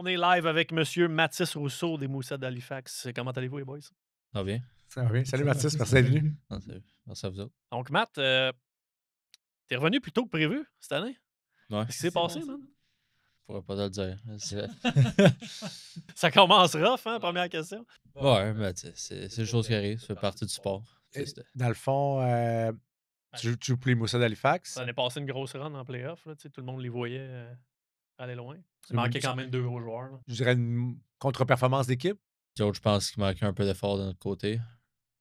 On est live avec Monsieur Mathis Rousseau des Moussets d'Halifax. Comment allez-vous, les boys? Ça va bien? Ça va bien. Salut Mathis, merci d'être venu. Ah, salut. Merci à vous autres. Donc, Matt, t'es revenu plus tôt que prévu cette année? Ouais, Qu'est-ce qui s'est passé, man? je pourrais pas te le dire. Ça commence rough, hein, première question. Ouais, mais c'est des choses qui arrivent. Ça fait partie du sport. Dans le fond, tu joues pour les Moussets d'Halifax. Ça allait passer une grosse run en playoff. Là, tu sais, tout le monde les voyait aller loin. Il Une- manquait quand même 2 gros joueurs. Là. Je dirais une contre-performance d'équipe. L'autre, je pense qu'il manquait un peu d'effort de notre côté.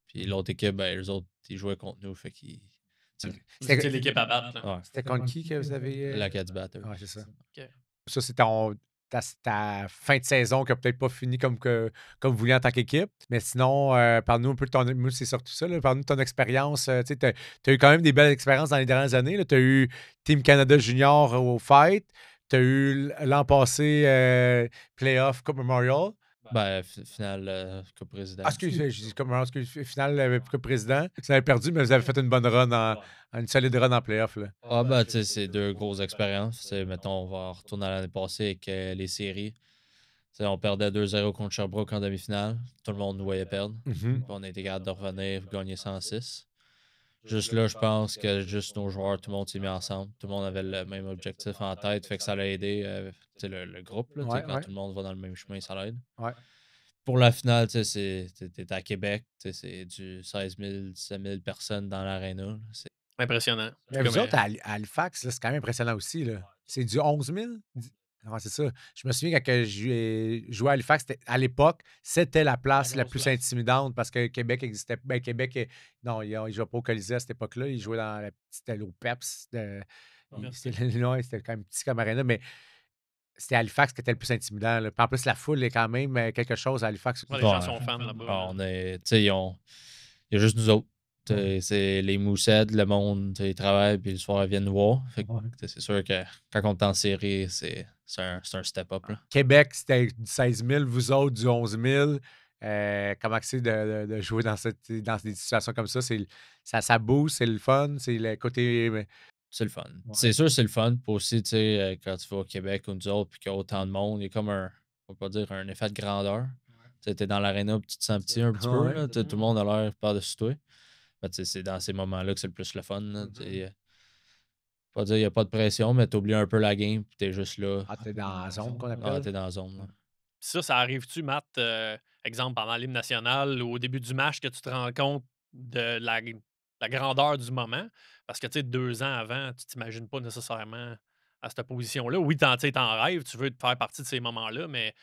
Puis l'autre équipe, ben, eux autres, ils jouaient contre nous. Fait qu'ils. Vous étiez l'équipe à battre. Là. Ouais, C'était contre qui que vous avez. la Cats Batter. Ouais, c'est ça. Ok. Ça, c'est ta fin de saison qui n'a peut-être pas fini comme vous vouliez en tant qu'équipe. Mais sinon, parle-nous un peu de ton. Moi, c'est surtout ça. Parle-nous de ton expérience. Tu as eu quand même des belles expériences dans les dernières années. Tu as eu Team Canada Junior au Fight. Tu as eu l'an passé Playoff Coupe Memorial. Ben, finale Coupe Président. Ah, excusez, je dis comme finale Coupe Président. Vous avez perdu, mais vous avez fait une bonne run, une solide run en playoff. Là. Ah, ben, tu sais, c'est deux grosses expériences. T'sais, mettons, on va retourner à l'année passée avec les séries. T'sais, on perdait 2-0 contre Sherbrooke en demi-finale. Tout le monde nous voyait perdre. Puis on a été capable de revenir et gagner 106. Juste là, je pense que juste nos joueurs, tout le monde s'est mis ensemble. Tout le monde avait le même objectif en tête. Fait que ça l'a aidé le groupe. Là, Ouais, quand ouais. tout le monde va dans le même chemin, ça l'aide. Ouais. Pour la finale, t'es à Québec. C'est du 16 000, 17 000 personnes dans l'aréna. Impressionnant. Mais vous autres, à Halifax, là, c'est quand même impressionnant aussi. Là. C'est du 11 000? Ouais, c'est ça. Je me souviens quand je jouais à Halifax, à l'époque, c'était la place la plus intimidante parce que Québec existait. Ben, Québec, non, il ne jouait pas au Colisée à cette époque-là. Il jouait dans la petite au PEPS. C'était quand même petit comme aréna, mais c'était Halifax qui était le plus intimidant. Là. Puis en plus, la foule est quand même quelque chose à Halifax. Ouais, les gens sont fans là-bas. Ah, il y a juste nous autres. C'est les moussettes, le monde, ils travaillent, puis le soir, ils viennent nous voir. Fait que, c'est sûr que quand on est en série, c'est un step-up. Québec, c'était du 16 000, vous autres, du 11 000. Comment c'est de jouer dans des situations comme ça? Ça booste, c'est le fun, c'est le côté. C'est le fun. Ouais. C'est sûr, c'est le fun. Puis aussi, quand tu vas au Québec ou nous autres, puis qu'il y a autant de monde, il y a comme on va pas dire, un effet de grandeur. Tu es dans l'aréna, puis tu te sens petit un petit peu. Là, tout le monde a l'air par-dessus toi. Ben, c'est dans ces moments-là que c'est le plus le fun. Là, pas dire qu'il n'y a pas de pression, mais tu oublies un peu la game, puis tu es juste là. Ah, t'es dans la zone qu'on appelle. Ah, t'es dans la zone. Là. Ça arrive-tu, Matt, exemple, pendant l'hymne national ou au début du match, que tu te rends compte de la grandeur du moment? Parce que, tu sais, 2 ans avant, tu t'imagines pas nécessairement à cette position-là. Oui, t'en rêves, tu veux te faire partie de ces moments-là, mais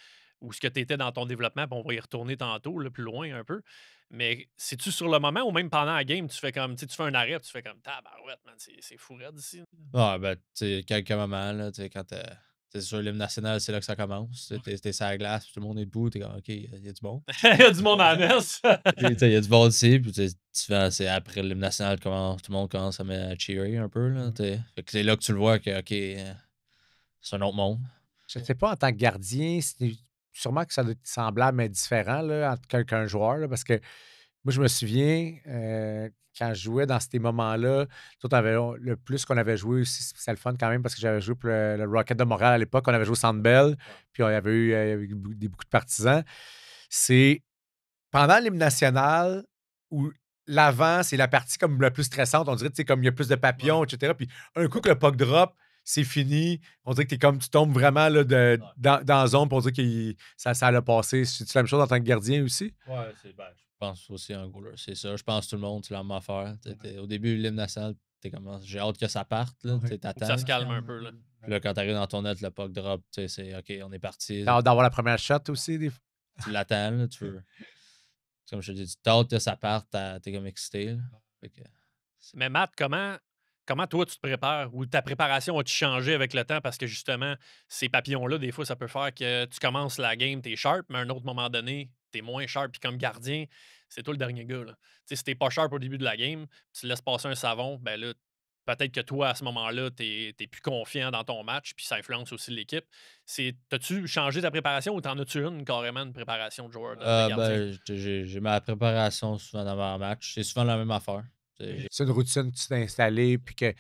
où ce que tu étais dans ton développement, puis on va y retourner tantôt, là, plus loin un peu. Mais c'est-tu sur le moment ou même pendant la game, tu fais comme, tu fais un arrêt, tu fais comme, tabarouette, man, c'est fou raide ici. Ah, ben, tu sais, quelques moments, là, tu sais, quand t'es sur l'hymne national, c'est là que ça commence. T'es sur la glace, puis tout le monde est debout, t'es comme, OK, il y a du monde. Il y a du monde à la messe. Il y a du monde ici, puis c'est après l'hymne national, tout le monde commence à me cheerer un peu. Là, fait que c'est là que tu le vois que, OK, c'est un autre monde. Je ne sais pas, en tant que gardien, sûrement que ça doit être semblable, mais différent là, entre qu'un joueur. Là, parce que moi, je me souviens, quand je jouais dans ces moments-là, le plus qu'on avait joué aussi, c'était le fun quand même, parce que j'avais joué pour le Rocket de Montréal à l'époque. On avait joué au Centre Bell, puis on avait eu beaucoup de partisans. C'est pendant l'hymne national où l'avant, c'est la partie comme la plus stressante. On dirait, tu sais, comme il y a plus de papillons, etc. Puis un coup que le puck drop, c'est fini. On dirait que tu tombes vraiment là, dans la zone, puis on dirait que ça l'a passé. C'est la même chose en tant que gardien aussi? Ouais, je pense aussi en gros. C'est ça. Je pense que tout le monde, c'est la même affaire. Au début, l'hymne national, t'es comme, j'ai hâte que ça parte. Là, t'attends. Ça se calme un peu. Là. Puis là, quand t'arrives dans ton net, le puck drop, c'est OK, on est parti. D'avoir la première shot aussi, des fois. Tu l'attends, là, tu veux. Comme je te dis, t'as hâte que ça parte, t'es comme excité. Là. Fait que, Mais Matt, comment toi tu te prépares ou ta préparation a-tu changé avec le temps? Parce que justement, ces papillons-là, des fois, ça peut faire que tu commences la game, t'es sharp, mais à un autre moment donné, t'es moins sharp. Puis comme gardien, c'est toi le dernier gars. Là. Tu sais, si t'es pas sharp au début de la game, tu laisses passer un savon, ben là, peut-être que toi, à ce moment-là, t'es plus confiant dans ton match, puis ça influence aussi l'équipe. T'as-tu changé ta préparation ou t'en as-tu une carrément, une préparation de joueur de gardien? ben, j'ai ma préparation souvent dans mon match. C'est souvent la même affaire. C'est une routine que tu t'es installée, puis que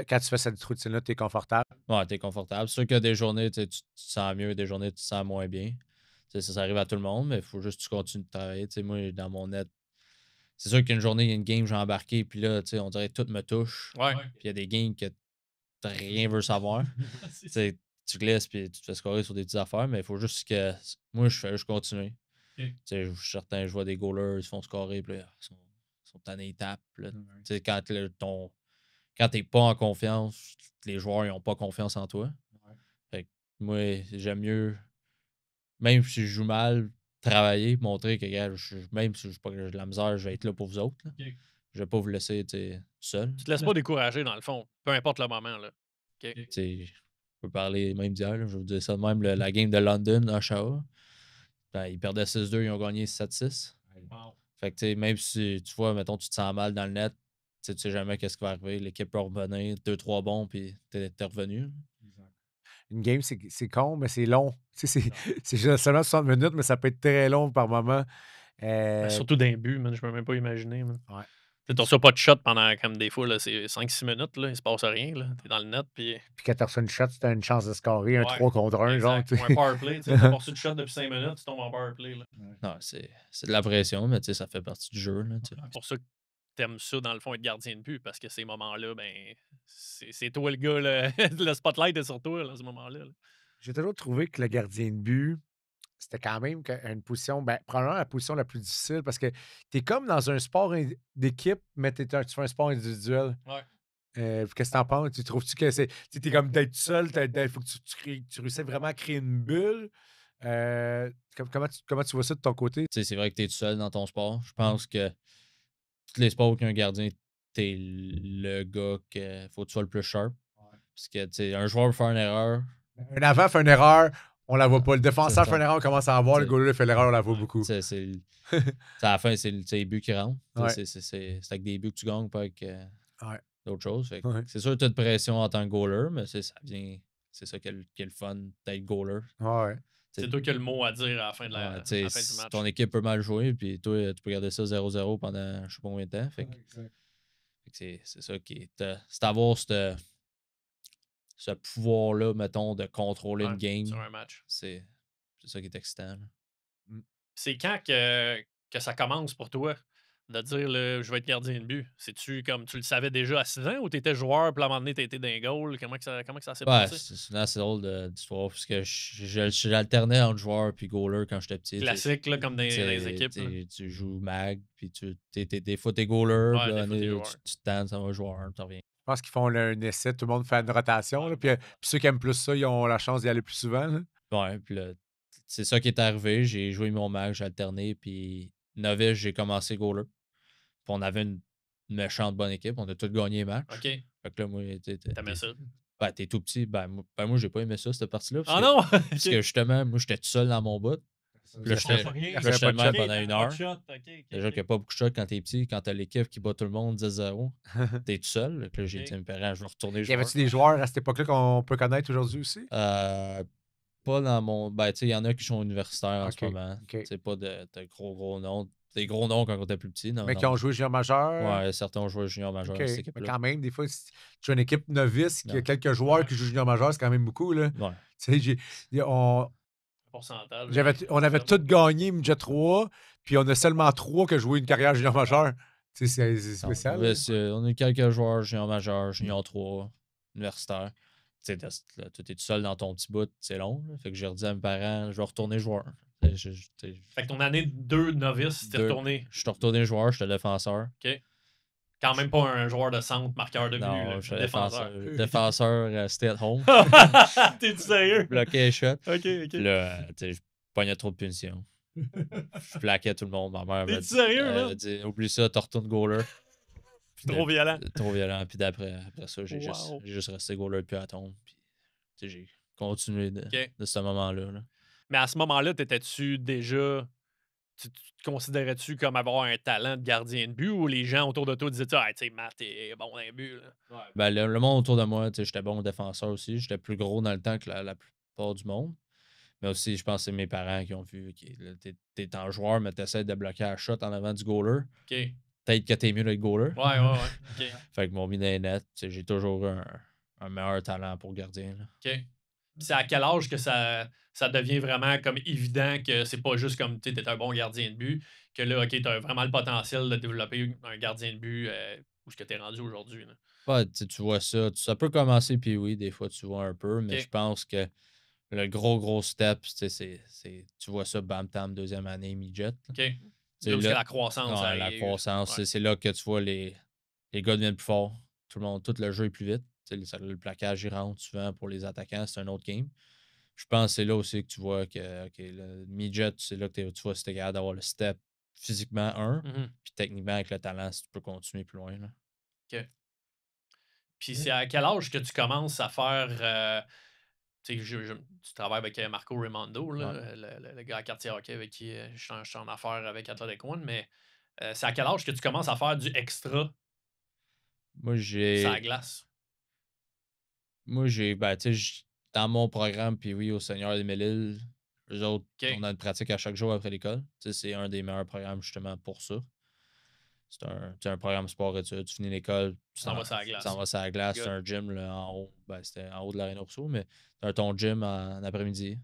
quand tu fais cette routine-là, tu es confortable. Ouais, t'es confortable. C'est sûr qu'il y a des journées, tu te sens mieux, des journées, tu te sens moins bien. Ça arrive à tout le monde, mais il faut juste que tu continues de travailler. Moi, dans mon net, c'est sûr qu'une journée, il y a une game, j'ai embarqué, puis là, on dirait que tout me touche. Ouais. Puis il y a des games que rien veut savoir. Tu glisses, puis tu te fais scorer sur des petites affaires, mais il faut juste que. Moi, je fais juste continuer. Je suis certain, je vois des goalers, ils se font scorer, puis là, ils sont tannés, ils tapent. Là. Quand t'es pas en confiance, les joueurs n'ont pas confiance en toi. Fait que moi, j'aime mieux, même si je joue mal, travailler, montrer que gars, même si j'ai pas de la misère, je vais être là pour vous autres. Là. Je vais pas vous laisser seul. Tu te laisses pas décourager, dans le fond, peu importe le moment. Là. Je peux parler même d'hier, je vais vous dire ça de même. La game de London, Oshawa, ben, ils perdaient 6-2, ils ont gagné 7-6. Wow. Fait que même si tu vois, mettons, tu te sens mal dans le net, tu sais jamais qu'est-ce qui va arriver. L'équipe peut revenir, 2-3 bons, puis t'es revenu. Une game, c'est con, mais c'est long. C'est seulement 60 minutes, mais ça peut être très long par moment. Surtout d'un but, man, je peux même pas imaginer. Ouais. Tu reçois pas de shot pendant comme des fois, c'est 5-6 minutes, là, il se passe rien. T'es dans le net. Puis quand tu reçois une shot, tu as une chance de scorer un 3 contre 1. Genre, ou un power play. Tu n'as pas reçu de shot depuis 5 minutes, tu tombes en power play. Là. Non, c'est de la pression, mais ça fait partie du jeu. C'est pour ça que t'aimes ça, dans le fond, être gardien de but, parce que ces moments-là, ben, c'est toi le gars, le spotlight est sur toi, à ce moment-là. Là. J'ai toujours trouvé que le gardien de but, c'était quand même une position, probablement la position la plus difficile parce que tu es comme dans un sport d'équipe, mais tu fais un sport individuel. Ouais. Qu'est-ce que tu en penses? Tu trouves-tu que c'est. Tu es comme d'être seul, il faut que tu réussisses vraiment à créer une bulle. Comment tu vois ça de ton côté? C'est vrai que tu es tout seul dans ton sport. Je pense que tous les sports où il y a un gardien, tu es le gars qu'il faut que tu sois le plus sharp. Parce que un joueur peut faire une erreur. Un avant fait une erreur, on la voit pas. Le défenseur fait une erreur, on commence à la voir. Le goaler fait l'erreur, on la voit beaucoup. À la fin, c'est les buts qui rentrent. Ouais. C'est avec des buts que tu gagnes, pas avec d'autres choses. Ouais. C'est sûr que tu as de pression en tant que goaler, mais ça vient. C'est ça qui est le fun d'être goaler. Ouais. C'est toi qui as le mot à dire à la fin, de la, à la fin du match. Ton équipe peut mal jouer, puis toi, tu peux garder ça 0-0 pendant je sais pas combien de temps. Fait que c'est ça qui est. C'est d'avoir ce pouvoir-là, mettons, de contrôler une game. Sur un match. C'est ça qui est excitant. C'est quand que ça commence pour toi de dire je vais être gardien de but? C'est-tu comme tu le savais déjà à 6 ans ou tu étais joueur, puis à un moment donné, tu étais dans les goals? Comment que ça s'est passé? C'est une assez drôle d'histoire parce que j'alternais entre joueur puis goaler quand j'étais petit. Classique, là, comme dans les équipes. Tu joues mag, puis des fois t'es goaler, puis tu te tannes, ça va joueur, tu reviens. Je pense qu'ils font un essai, tout le monde fait une rotation. Là, puis ceux qui aiment plus ça, ils ont la chance d'y aller plus souvent. Là. Ouais, puis là, c'est ça qui est arrivé. J'ai joué mon mag, j'ai alterné, puis novice, j'ai commencé goaler. Puis on avait une méchante bonne équipe, on a tous gagné les matchs. OK. Fait que là, moi, t'aimais ça? Ben, t'es tout petit. Ben, moi j'ai pas aimé ça, cette partie-là. Ah non! Parce que justement, moi, j'étais tout seul dans mon bout. Là, j'étais le même pendant une heure. Déjà qu'il n'y a pas beaucoup de shots quand t'es petit. Quand t'as l'équipe qui bat tout le monde 10-0, t'es tout seul. Là, j'ai dit à mes parents, je vais retourner jouer. Y avait-tu des joueurs à cette époque-là qu'on peut connaître aujourd'hui aussi? Pas dans mon. Ben, tu sais, il y en a qui sont universitaires en ce moment. Okay. C'est pas de gros noms. Des gros noms quand on était plus petit. Mais qui ont joué junior majeur? Ouais, certains ont joué junior majeur. Mais quand même, des fois, si tu as une équipe novice qui a quelques joueurs qui jouent junior majeur, c'est quand même beaucoup. Là. Ouais. Tu sais, on avait tous gagné Midget 3, puis on a seulement 3 qui ont joué une carrière junior majeur. C'est spécial. On a quelques joueurs junior majeur, junior 3, universitaire. Tu es tout seul dans ton petit bout, c'est long. Là. Fait que j'ai redit à mes parents, je vais retourner joueur. Fait que ton année 2 novice, t'es retourné. Je suis retourné joueur, j'étais défenseur. OK. Quand même pas un joueur de centre, marqueur de but. Non, je suis défenseur. Défenseur, stay at home. T'es-tu sérieux? Bloqué les shots. OK. Puis là, je pognais trop de punitions. Je plaquais tout le monde. Ma mère T'es-tu sérieux, là? dit, oublie ça, t'en retournes goaler. Trop violent. Trop violent. Puis après ça, j'ai juste resté goaler depuis à tombe. Puis j'ai continué de ce moment-là. Là. Mais à ce moment-là, t'étais-tu déjà. Tu te considérais-tu comme avoir un talent de gardien de but ou les gens autour de toi disaient tu sais, Matt, t'es bon dans les buts? Là? Ouais. Ben, le monde autour de moi, j'étais bon défenseur aussi. J'étais plus gros dans le temps que la plupart du monde. Mais aussi, je pense que c'est mes parents qui ont vu. T'es en joueur, mais t'essaies de bloquer la shot en avant du goaler. OK. peut-être que t'es mieux d'être goaler. Ouais. OK. Fait que mon mis dans les nets, j'ai toujours eu un meilleur talent pour gardien. Là. OK. Puis c'est à quel âge que ça devient vraiment comme évident que c'est pas juste comme tu es un bon gardien de but, que là, OK, tu as vraiment le potentiel de développer un gardien de but où ce que tu es rendu aujourd'hui. Là. Ouais, tu vois ça. Ça peut commencer, puis oui, des fois, tu vois un peu, mais OK. je pense que le gros step, tu vois ça, bam, tam, deuxième année, midget. OK. C'est Là où là, la croissance la arrive. croissance, Ouais. c'est là que tu vois les gars deviennent plus forts. Tout le jeu est plus vite. Le plaquage, il rentre souvent pour les attaquants, c'est un autre game. Je pense que c'est là aussi que tu vois que le midget, c'est là que tu vois si t'es capable d'avoir le step physiquement, Mhm. puis techniquement, avec le talent, si tu peux continuer plus loin. Là. OK. Puis c'est à quel âge que tu commences à faire. Tu sais, tu travailles avec Marco Raimondo, là, le gars à quartier hockey avec qui je suis en affaires avec Athletic One, mais c'est à quel âge que tu commences à faire du extra Moi, sur la glace? Ben, tu sais, dans mon programme, puis oui, au Seigneur des Mille-Îles, eux autres, OK. on a une pratique à chaque jour après l'école. Tu sais, c'est un des meilleurs programmes justement pour ça. C'est un programme sport-études. Tu finis l'école, Tu t'en vas sur la tu glace. t'en vas sur la glace. Good. C'est un gym là, en haut. Ben, c'était en haut de l'Arena Rousseau, mais tu as ton gym en après-midi.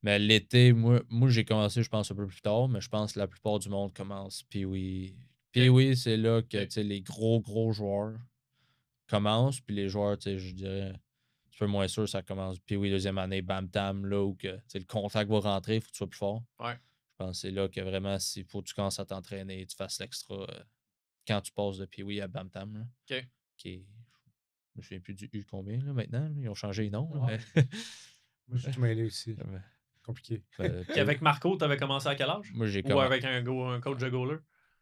Mais l'été, moi j'ai commencé, je pense, un peu plus tard, mais je pense que la plupart du monde commence. Puis oui. Puis oui, c'est là que tu sais, les gros joueurs commencent. Puis les joueurs, tu sais, je dirais, un peu moins sûr, ça commence. Puis oui, deuxième année, bam tam, là où que, tu sais, le contact va rentrer, il faut que tu sois plus fort. Ouais. Je pense que c'est là que vraiment, s'il faut que tu commences à t'entraîner, tu fasses l'extra quand tu passes de Pee-Wee à Bam Tam. Là, OK. qui est, je me souviens plus du U combien là, maintenant. Là, ils ont changé les noms. Là, Ouais. mais... Moi, je suis tout mêlé aussi. Ouais. Compliqué. Puis avec Marco, tu avais commencé à quel âge? Moi, Ou avec un coach de goaler?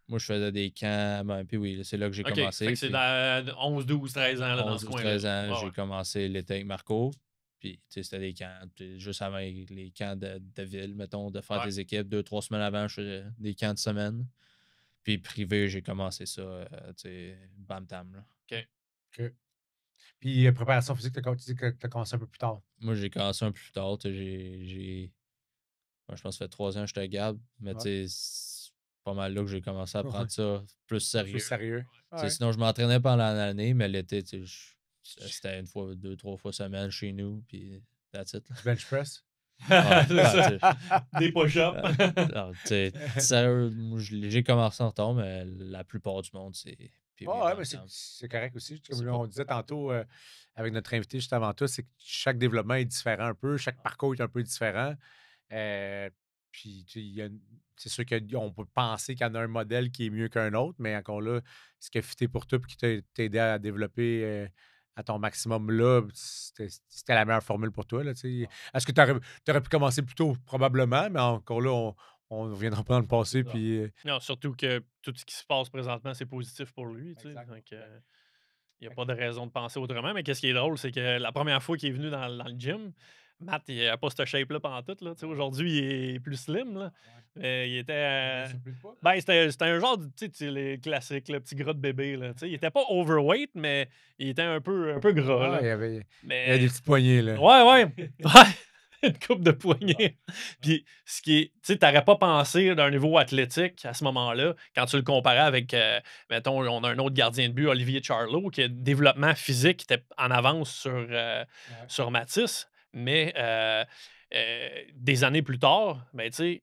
Moi, je faisais des camps. Ben, puis oui, c'est là que j'ai OK. commencé. Fait que c'est puis dans 11, 12, 13 ans là, dans 11, ce 12, coin-là. 13 ans, Ouais, j'ai ouais. commencé l'été avec Marco. Puis, tu sais, c'était des camps. Juste avant les camps de ville, mettons, de faire Ouais. des équipes. 2, 3 semaines avant, je faisais des camps de semaine. Puis, privé, j'ai commencé ça, tu sais, Bam Tam. Là. OK. OK. Puis, préparation physique, tu dis que tu as commencé un peu plus tard. Moi, j'ai commencé un peu plus tard. Tu sais, moi, je pense que ça fait 3 ans que j'étais garde, mais Ouais. tu sais, c'est pas mal là que j'ai commencé à prendre Ouais. ça plus sérieux. Plus sérieux. Tu sais, Ouais. sinon, je m'entraînais pendant l'année, mais l'été, tu sais, c'était 1 fois, 2, 3 fois semaine chez nous, puis that's it. Là. Du bench press. Ah, C'est bah, ça. tu sais, Des push-ups. non, tu sais, sérieux, moi, j'ai commencé en retard, mais la plupart du monde, c'est. Puis oui, Ouais, Bam mais Tam. c'est correct aussi. Comme C'est là, pas. on disait tantôt avec notre invité juste avant toi, c'est que chaque développement est différent un peu, chaque parcours est un peu différent. Puis, tu sais, c'est sûr qu'on peut penser qu'il y en a un modèle qui est mieux qu'un autre, mais encore là, ce qui a fité pour toi et qui t'a aidé à développer à ton maximum là, c'était la meilleure formule pour toi. Là, tu sais. Est-ce que tu aurais pu commencer plus tôt? Probablement, mais encore là, on ne reviendra pas dans le passé. Puis, Non, surtout que tout ce qui se passe présentement, c'est positif pour lui. Tu sais. Donc, il n'y a pas de raison de penser autrement. Mais qu'est-ce qui est drôle, c'est que la première fois qu'il est venu dans le gym, Matt, il n'a pas cette shape-là pendant tout. Là. Tu sais, aujourd'hui, il est plus slim. Là. Mais il était. Ben, c'était un genre de. Tu sais, les classiques, le petit gras de bébé. Là. Tu sais, il était pas overweight, mais il était un peu gras. Là. il y avait Mais. des petites poignées. Là. Ouais. Ouais. Une coupe de poignée. Puis, ce qui est. Tu sais, t'aurais pas pensé d'un niveau athlétique à ce moment-là, quand tu le comparais avec, mettons, on a un autre gardien de but, Olivier Charlot, qui a développement physique, qui était en avance sur Matisse. Mais des années plus tard, ben, tu sais,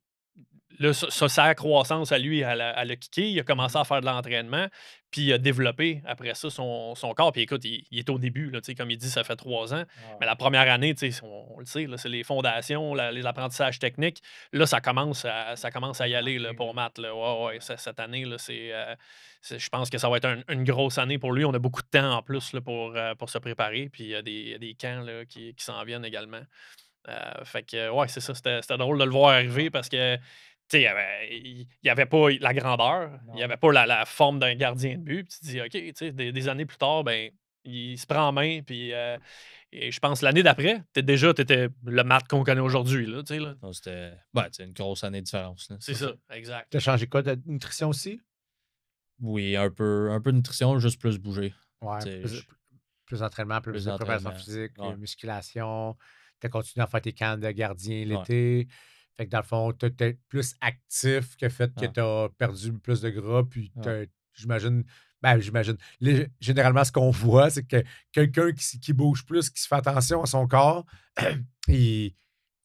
là, sa croissance à lui, elle a kické. Il a commencé à faire de l'entraînement, puis il a développé après ça son corps. Puis écoute, il est au début, là, comme il dit, ça fait 3 ans. Mais la première année, on le sait, là, c'est les fondations, les apprentissages techniques. Là, ça commence à y aller là, pour Matt. Là. Ouais, cette année, là, je pense que ça va être une grosse année pour lui. On a beaucoup de temps en plus là, pour se préparer. Puis il y a des camps là, qui s'en viennent également. Fait que, ouais, c'est ça. C'était drôle de le voir arriver parce que tu sais, il n'y avait pas la grandeur, il n'y avait pas la forme d'un gardien de but. Puis tu te dis, OK, tu sais, des années plus tard, ben, il se prend en main. Puis et je pense l'année d'après, t'étais le Matt qu'on connaît aujourd'hui. Là, tu sais, là. Non, c'était une grosse année de différence. Là. C'est ça, exact. Tu as changé quoi de nutrition aussi? Oui, un peu de nutrition, juste plus bouger. Ouais, Tu sais, plus d'entraînement, plus de préparation d'entraînement. physique, Ouais. musculation. Tu as continué à faire tes camps de gardien l'été. Fait que dans le fond, tu es plus actif que fait que tu as perdu plus de gras, puis tu j'imagine. Ben, j'imagine. Généralement, ce qu'on voit, c'est que quelqu'un qui bouge plus, qui se fait attention à son corps, il,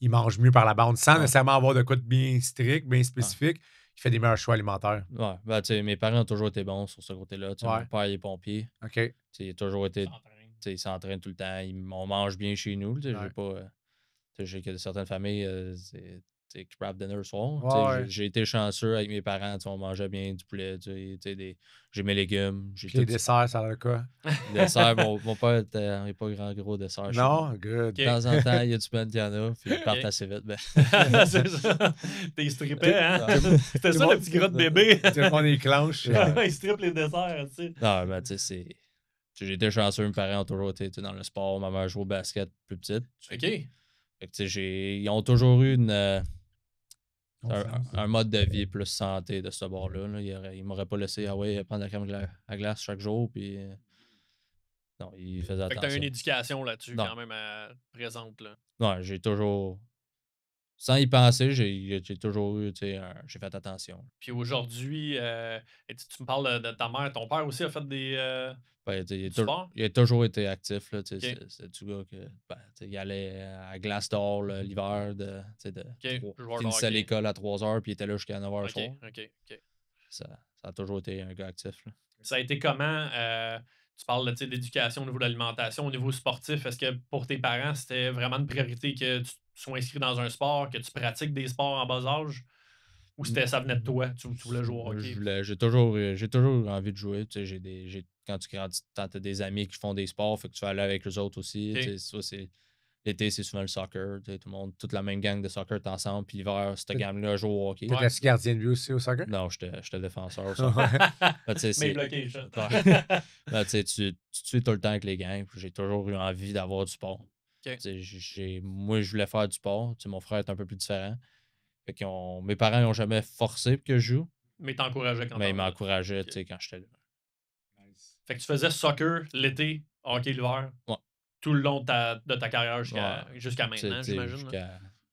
il mange mieux par la bande sans nécessairement avoir de quoi de bien strict, bien spécifique. Il fait des meilleurs choix alimentaires. Ouais, ben, tu sais, mes parents ont toujours été bons sur ce côté-là. Tu sais, mon père, il est pompier. OK. Tu sais, il a toujours été. Il s'entraîne tout le temps. On mange bien chez nous. Tu sais, j'ai pas. Tu sais, j'ai que certaines familles, c'est crab dinner le soir. Tu sais, j'ai été chanceux avec mes parents. Tu sais, on mangeait bien du poulet. Tu sais, j'ai mes légumes. Puis les desserts, ça a l'air quoi? Les desserts, mon père n'est pas grand gros dessert. Non, good. De temps en temps, il y a du pain de Diana, puis ils partent assez vite. Ben. C'est ça. T'es strippé, hein? C'était ça le petit gras de bébé. On est clenche. Il strippe les desserts, tu sais. Non, ben, tu sais, c'est. J'ai été chanceux, mes parents ont toujours été dans le sport. Ma mère jouait au basket plus petite. OK. Fait que, tu sais, ils ont toujours eu un mode de vie plus santé de ce bord-là. Là. Ils m'auraient pas laissé prendre la crème à glace chaque jour. Puis, non, ils faisaient attention. Fait que t'as une éducation là-dessus quand même présente. Là. Non, j'ai toujours. Sans y penser, j'ai toujours eu, tu sais, j'ai fait attention. Puis aujourd'hui, tu me parles de ta mère. Ton père aussi a fait des Ben, sport? il a toujours été actif. Là, c'est du gars que il allait à glace dehors l'hiver. Il finissait l'école à 3 h puis il était là jusqu'à 9 h le soir. Ça a toujours été un gars actif. Là. Ça a été comment? Tu parles d'éducation au niveau de l'alimentation, au niveau sportif. Est-ce que pour tes parents, c'était vraiment une priorité que tu sois inscrit dans un sport, que tu pratiques des sports en bas âge? Ou ça venait de toi? Tu voulais jouer au hockey? J'ai toujours envie de jouer. Tu sais, quand tu grandis, tu as des amis qui font des sports, fait que tu vas aller avec eux autres aussi. Tu sais, l'été, c'est souvent le soccer. Tu sais, toute la même gang de soccer est ensemble. Puis l'hiver, cette gamme-là joue au hockey. T'étais gardien de but aussi au soccer? Non, j'étais défenseur au soccer. Mais bloqué, tu suis tout le temps avec les gangs. J'ai toujours eu envie d'avoir du sport. Moi, je voulais faire du sport. Mon frère est un peu plus différent. Fait mes parents n'ont jamais forcé pour que je joue. Mais t'encourageais quand même. Mais ils m'encourageaient quand j'étais là. Fait que tu faisais soccer l'été, hockey l'hiver. Ouais. Tout le long de ta carrière jusqu'à maintenant, j'imagine.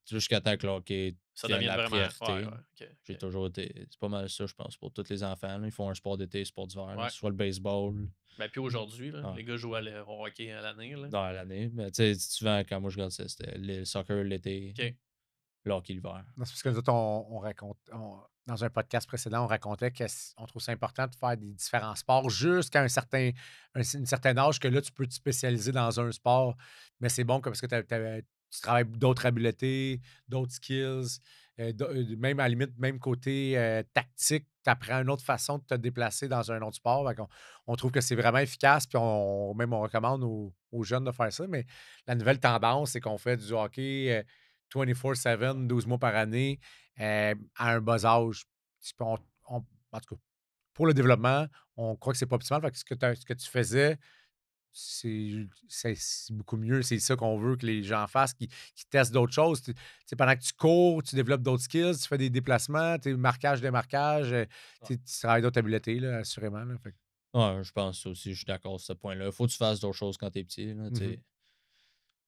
Jusqu'à temps que le hockey ça devient la priorité. J'ai toujours été. C'est pas mal ça, je pense, pour tous les enfants. Là. Ils font un sport d'été, un sport d'hiver. Soit le baseball. Ben, puis aujourd'hui, les gars jouent au hockey à l'année. Non, à l'année. Mais tu sais, souvent, quand moi je regarde ça, c'était le soccer l'été. Le hockey l'hiver. C'est parce que nous autres, on raconte. Dans un podcast précédent, on racontait qu'on trouve ça important de faire des différents sports jusqu'à un certain âge que là, tu peux te spécialiser dans un sport. Mais c'est bon parce que tu travailles d'autres habiletés, d'autres skills. Même à la limite, même côté tactique, tu apprends une autre façon de te déplacer dans un autre sport. On trouve que c'est vraiment efficace, puis on recommande aux jeunes de faire ça. Mais la nouvelle tendance, c'est qu'on fait du hockey 24/7, 12 mois par année, à un bas âge. En tout cas, pour le développement, on croit que c'est pas optimal. Fait que ce que tu faisais, c'est beaucoup mieux. C'est ça qu'on veut que les gens fassent, qui testent d'autres choses. Pendant que tu cours, tu développes d'autres skills, tu fais des déplacements, marquage, démarquage, tu travailles d'autres habiletés, là, assurément. Là, fait. Ouais, je pense aussi, je suis d'accord sur ce point-là. Il faut que tu fasses d'autres choses quand tu es petit. Là, Tu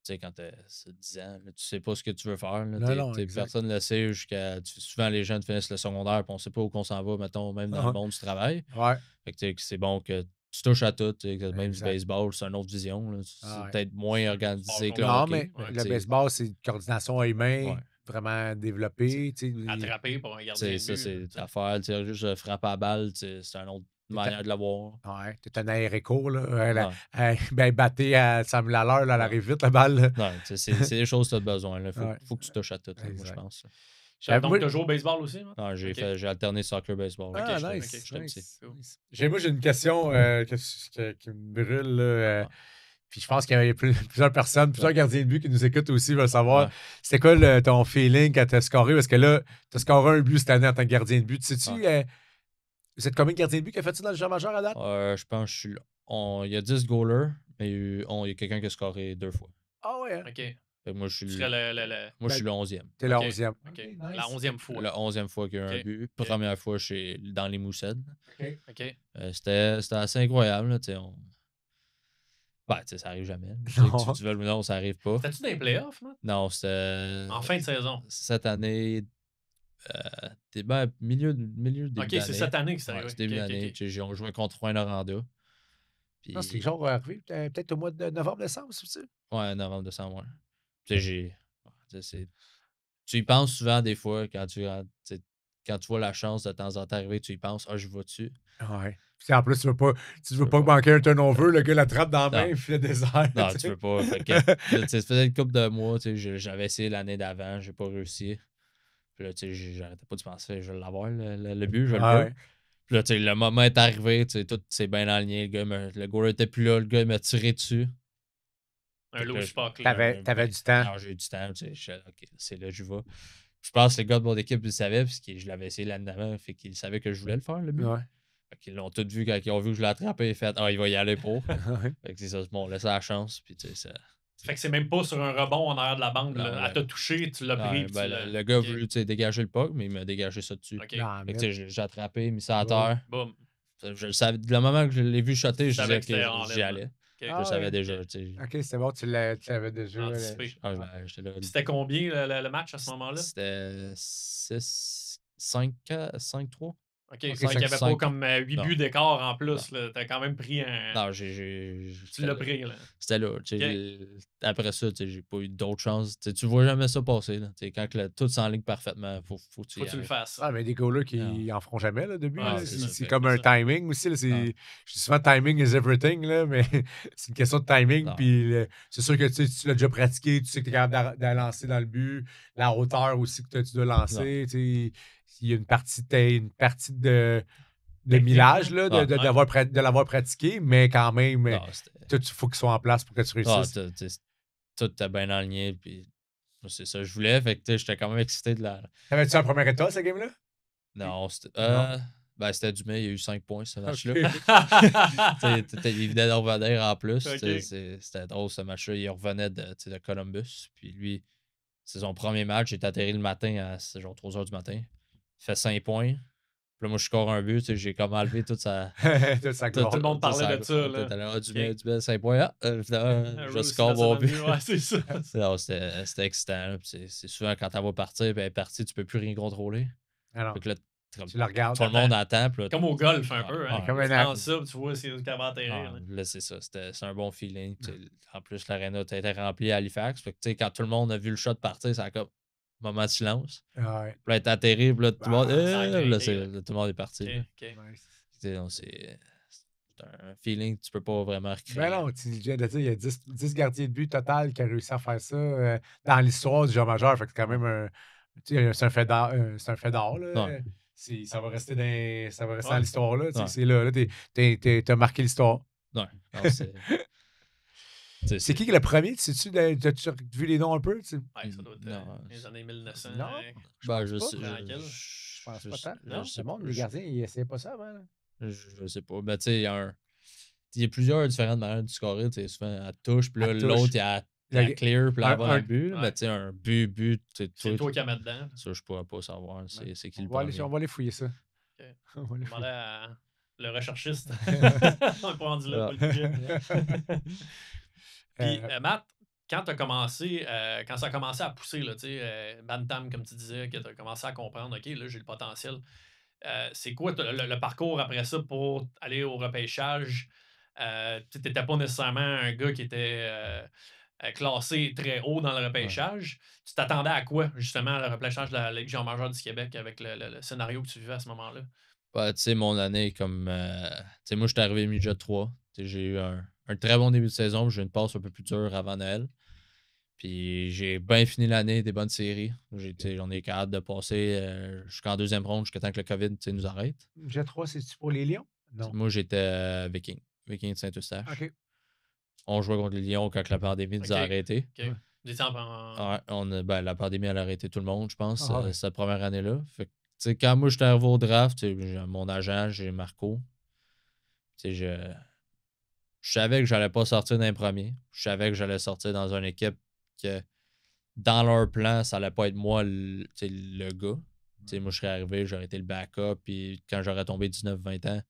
sais, quand tu as 10 ans, là, tu sais pas ce que tu veux faire. Là, personne ne le sait jusqu'à. Souvent, les jeunes finissent le secondaire et on sait pas où qu'on s'en va, mettons, même dans le monde du travail. Ouais. Fait que c'est bon que tu touches à tout. Même du baseball, c'est une autre vision. C'est peut-être moins organisé que le hockey. Non, mais le baseball, c'est une coordination à humain. Vraiment développé. Attrapé pour un gardien de but. Ça, c'est l'affaire. Juste frapper à la balle, c'est une autre manière de l'avoir. Ouais, t'es un aéré court, là. Batté à 100 000 à l'heure, elle arrive vite, la balle. Là. Non, c'est des choses que tu as besoin. Il faut que tu touches à tout, moi, je pense. Donc, tu as joué au baseball aussi? Hein? Non, j'ai alterné soccer-baseball. Nice. Moi, j'ai une question qui me brûle. Là, puis je pense qu'il y a plusieurs personnes, plusieurs gardiens de but qui nous écoutent aussi veulent savoir c'était quoi ton feeling quand tu as scoré? Parce que là, tu as scoré un but cette année en tant que gardien de but. Sais-tu, vous êtes combien de gardiens de but qui a fait ça dans le jeu majeur à date? Je pense que je suis là. Il y a 10 goalers, mais il y a quelqu'un qui a scoré 2 fois. Ah ouais. OK. Moi, je suis je suis le 11e. T'es le 11e. Okay. Nice. La 11e fois. La 11e fois qu'il y a un but. Première fois, je suis dans les Moussettes. OK. C'était assez incroyable. Là, ça arrive jamais. Que tu veux ou non, ça arrive pas. C'était-tu dans les playoffs, man? Non, c'était. En fin de saison. Cette année, milieu début OK, d'année. c'est cette année que c'est Ouais, arrivé. c'est début OK, OK, d'année. OK. On jouait contre Rouyn-Noranda. Non, c'est Puis, genre arrivé peut-être au mois de novembre-décembre, c'est ça? ouais, novembre, décembre, ouais. Tu sais, tu y penses souvent des fois quand quand tu vois la chance de temps en temps arriver, tu y penses, je vais dessus. Ouais. Puis en plus, tu veux veux pas pas. manquer un turnover, le gars l'attrape dans la Non. main, puis le désert. Non, tu veux pas. Fait que, là, ça faisait une couple de mois, j'avais essayé l'année d'avant, j'ai pas réussi. Puis là, j'arrêtais pas de penser, je vais l'avoir, le but, je vais le Ouais. gars. Puis là, le moment est arrivé, tout s'est bien aligné. Le goal était plus là, le gars il m'a tiré dessus. Un loose puck, là. T'avais du temps. Alors, j'ai eu du temps, OK, c'est là, je vais. Je pense que les gars de mon équipe, ils savaient, parce que je l'avais essayé l'année d'avant, fait qu'ils savaient que je voulais le faire, le but. Ouais. Fait qu'ils l'ont tout vu quand ils ont vu que je l'ai attrapé, ils fait, il va y aller pour. Ouais. Fait que c'est ça, bon, laisse la chance, puis tu sais, ça. Fait que c'est même pas sur un rebond en arrière de la bande. Non, Là. Elle t'a touché, tu l'as Ouais, pris. Puis ben, tu l'as... le gars a OK. voulu dégager le puck, mais il m'a dégagé ça dessus. OK. Non, Fait mais que, j'ai attrapé, mis ça à Ouais. terre. Boum. Je le savais. Le moment que je l'ai vu shotter, Tu je savais disais que c'était en que ligne, j'y là. allais. OK. Je Ah le savais ouais. déjà. OK, c'est bon, tu l'avais déjà. Anticipé. J'étais là. Puis c'était combien le match à ce moment-là? C'était 5-3. OK, OK, c'est vrai qu'il n'y avait pas 5. comme 8 Non. buts d'écart en plus. T'as quand même pris un... Non, Tu l'as pris, là. C'était là. Après ça, j'ai pas eu d'autres chances. Tu vois jamais ça passer. Là. Quand tout s'enligne parfaitement, faut que tu Faut y que tu le ailles. fasses. Ah, mais des goalers qui Non. en feront jamais, là, au début. Ah, là. c'est ça, C'est fait comme que un c'est ça. timing aussi. Là, Ah. je dis souvent timing is everything, là, mais c'est une question de timing. Non. Puis c'est sûr que tu l'as déjà pratiqué, tu sais que tu es capable de lancer dans le but, la hauteur aussi que tu dois lancer. Il y a une partie de Technique, millage là. là, de l'avoir pratiqué, mais quand même, Non, il faut qu'il soit en place pour que tu réussisses. tout était bien aligné. Puis c'est ça que je voulais. Fait que j'étais quand même excité de la. T'avais-tu un premier étoile, ce game-là? Non, Non. Ben, c'était du mai, il y a eu 5 points ce match-là. OK. Il venait de revenir en plus. OK. C'était drôle ce match-là. Il revenait de Columbus. Puis lui, c'est son premier match. Il est atterri le matin à genre 3 h du matin. Il fait 5 points. Puis là, moi, je score un but. J'ai comme enlevé toute sa. Tout ça, Tout le monde parlait de ça, là. T'es allé du mai, 5 points. Je Rose, score mon but. Ouais, c'est ça. Non, c'était excitant. Là. Puis c'est souvent quand elle va partir, puis elle est partie, tu peux plus rien contrôler. Alors, Fait que là, tu la regardes. tout le monde attend. Puis là, Comme au golf, un peu. Hein. comme un Tu app. lances ça, puis tu vois c'est où qu'elle va atterrir. là. là, c'est ça. C'est un bon feeling. En plus, l'aréna était remplie à Halifax. Fait que, quand tout le monde a vu le shot partir, c'est comme moment de silence. Ouais. Puis là, elle est atterri, puis là, tout le monde, ça a là, craqué, là, tout le monde est parti. OK, là. OK. Nice. C'est un feeling que tu peux pas vraiment recréer. Ben non, tu viens de dire, il y a 10 gardiens de but total qui ont réussi à faire ça dans l'histoire du jeu majeur. Fait que c'est quand même c'est un fait d'art. C'est un fait d'art. Là. Ouais. Ça va rester dans Ouais. l'histoire. Là. Ouais. C'est là. T'as marqué l'histoire. Non, C'est qui le premier? Sais-tu, as-tu vu les noms un peu? Ouais, ça doit être Non, les années 1900. Non. Ben, je je pense sais. pas. Tranquille. Je pense pas tant. je Non, sais le monde, pas, les gardiens, ils essayaient pas ça avant. Là. Je sais pas. Ben, tu sais, il y a plusieurs différentes manières de scorer. Tu sais, souvent à touche, puis là, À touche. l'autre, il y a clear, puis là, avant le but. ouais. Mais tu sais, un but, C'est toi qui la mets dedans. ça, je pourrais pas savoir. C'est qui le On va premier. aller fouiller ça. OK. On va aller Demander fouiller. à le recherchiste. On est pas rendu là, pas le budget. Puis, Matt, quand quand ça a commencé à pousser, là, Bantam, comme tu disais, que tu as commencé à comprendre, OK, là, j'ai le potentiel. C'est quoi le parcours après ça pour aller au repêchage? Tu n'étais pas nécessairement un gars qui était classé très haut dans le repêchage. Tu t'attendais à quoi, justement, le repêchage de la Ligue majeure du Québec avec le scénario que tu vivais à ce moment-là? Ben, tu sais, mon année, comme. Tu sais, moi, je suis arrivé midget 3. Tu sais, j'ai eu un très bon début de saison. J'ai eu une passe un peu plus dure avant Noël. Puis j'ai bien fini l'année, des bonnes séries. On est capable de passer jusqu'en deuxième ronde, jusqu'à temps que le COVID nous arrête. G3, c'est-tu pour les Lions? Non. Moi, j'étais Viking de Saint-Eustache. OK. On jouait contre les Lions quand la pandémie nous a arrêtés. OK. Vous étiez Ouais, la pandémie, elle a arrêté tout le monde, je pense, Ah ouais. cette première année-là. Fait que, quand moi, j'étais arrivé au draft, j'ai mon agent, j'ai Marco. Je savais que j'allais pas sortir d'un premier. Je savais que j'allais sortir dans une équipe que, dans leur plan, ça allait pas être moi le gars. Moi, je serais arrivé, j'aurais été le backup, puis quand j'aurais tombé 19-20 ans,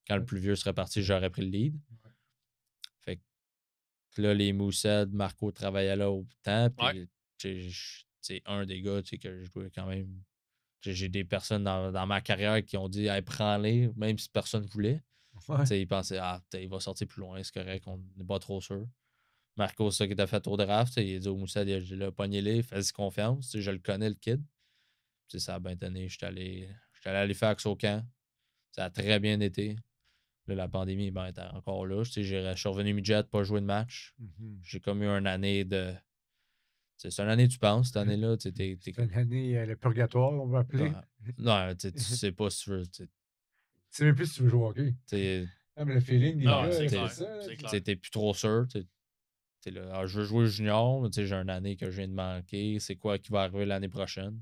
quand le plus vieux serait parti, j'aurais pris le lead. Fait que là, les Moussed, Marco travaillait là au temps, puis c'est un des gars que je dois quand même J'ai des personnes dans ma carrière qui ont dit hey, prends-les, même si personne ne voulait. Ouais. Ils pensaient il va sortir plus loin, c'est correct, on n'est pas trop sûr. Marco, c'est ça qui t'a fait au draft, il a dit au Moussa, il a pognez-les, fais-y confiance. Je le connais, le kid. Ça a bien donné. J'étais allé à Halifax au camp. Ça a très bien été. Là, la pandémie était encore là. Je suis revenu midget, pas joué de match. J'ai comme eu une année de. C'est une année, tu penses, cette année-là. C'est une année, le purgatoire, on va appeler. Non, tu sais pas si tu veux. Tu sais même plus si tu veux jouer au hockey. Mais le feeling des gars, c'est c'est clair. ça. C'est clair. T'es plus trop sûr. T'es là, je veux jouer junior, mais j'ai une année que je viens de manquer. C'est quoi qui va arriver l'année prochaine?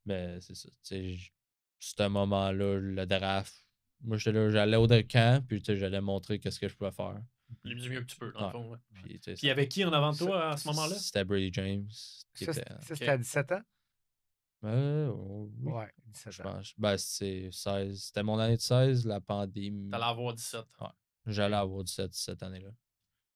Mais c'est ça. Ce moment-là, le draft, moi, j'étais là, j'allais au camp, puis j'allais montrer qu'est-ce que je pouvais faire. Du mieux que tu peux, dans le fond. Ouais. Puis il y avait qui en avant de toi à ce moment-là? C'était Brady James. Ça, c'était à 17 ans? Oui. Ouais, 17 ans. Je pense. Ben, c'est 16. C'était mon année de 16, la pandémie. T'allais avoir 17. Ouais. J'allais avoir 17 cette année-là.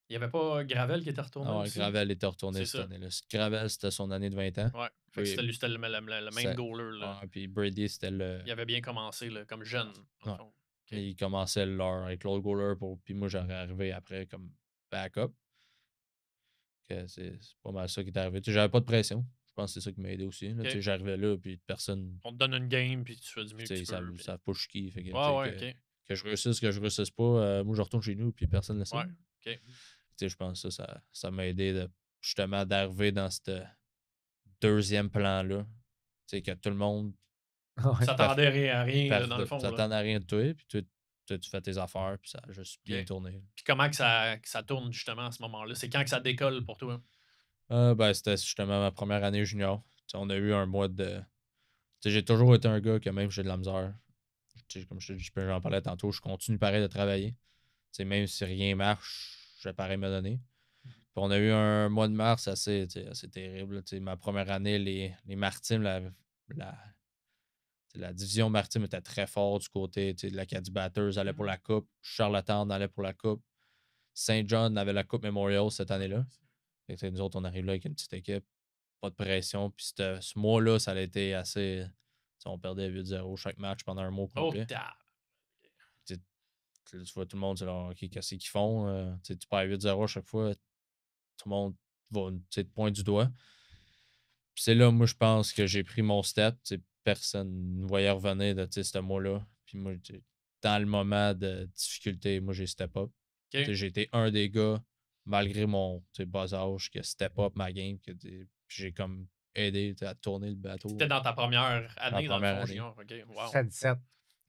Il n'y avait pas Gravel qui était retourné aussi? Gravel était retourné cette année-là. Gravel, c'était son année de 20 ans. Ouais. Fait que c'était le même goaler. Là. Puis Brady, c'était le. Il avait bien commencé là, comme jeune. Ouais. Il commençait l'heure avec l'autre goaler. Puis moi, j'aurais arrivé après comme backup. C'est pas mal ça qui est arrivé. J'avais pas de pression. Je pense que c'est ça qui m'a aidé aussi. J'arrivais là, puis personne. On te donne une game, puis tu fais du mieux que tu peux. Ça push qui. Fait que je réussisse, que je réussisse pas. Moi, je retourne chez nous, puis personne ne le sait. Ouais, OK. Je pense que ça m'a aidé justement d'arriver dans ce deuxième plan-là. Que tout le monde. Ça s'attendait à rien, dans le fond. Ça t'attendait à rien de toi, puis tu fais tes affaires, puis ça a juste bien tourné. Puis comment que ça tourne justement à ce moment-là? C'est quand que ça décolle pour toi? C'était justement ma première année junior. On a eu un mois de. J'ai toujours été un gars que même j'ai de la misère. Comme j'en parlais tantôt, je continue pareil de travailler. Même si rien marche, je vais pareil me donner. Puis on a eu un mois de mars assez terrible. Ma première année, les Maritimes, la division maritime était très forte du côté de l'Acadie Batters, allait pour la Coupe. Charlottetown allait pour la Coupe. Saint John avait la Coupe Memorial cette année-là. Nous autres, on arrive là avec une petite équipe, pas de pression. Puis ce mois-là, ça a été assez. On perdait 8-0 chaque match pendant un mois complet. Tu vois tout le monde, c'est là, qu'est-ce qu'ils font? Tu perds 8-0 à chaque fois, tout le monde va te pointe du doigt. Puis c'est là, moi, je pense que j'ai pris mon step. Personne ne voyait revenir de ce mois-là. Puis moi, dans le moment de difficulté, moi, j'ai step up. J'ai été un des gars, malgré mon bas âge, que step up ma game. J'ai comme aidé à tourner le bateau. C'était dans ta première année dans le fond junior. OK, wow. 17.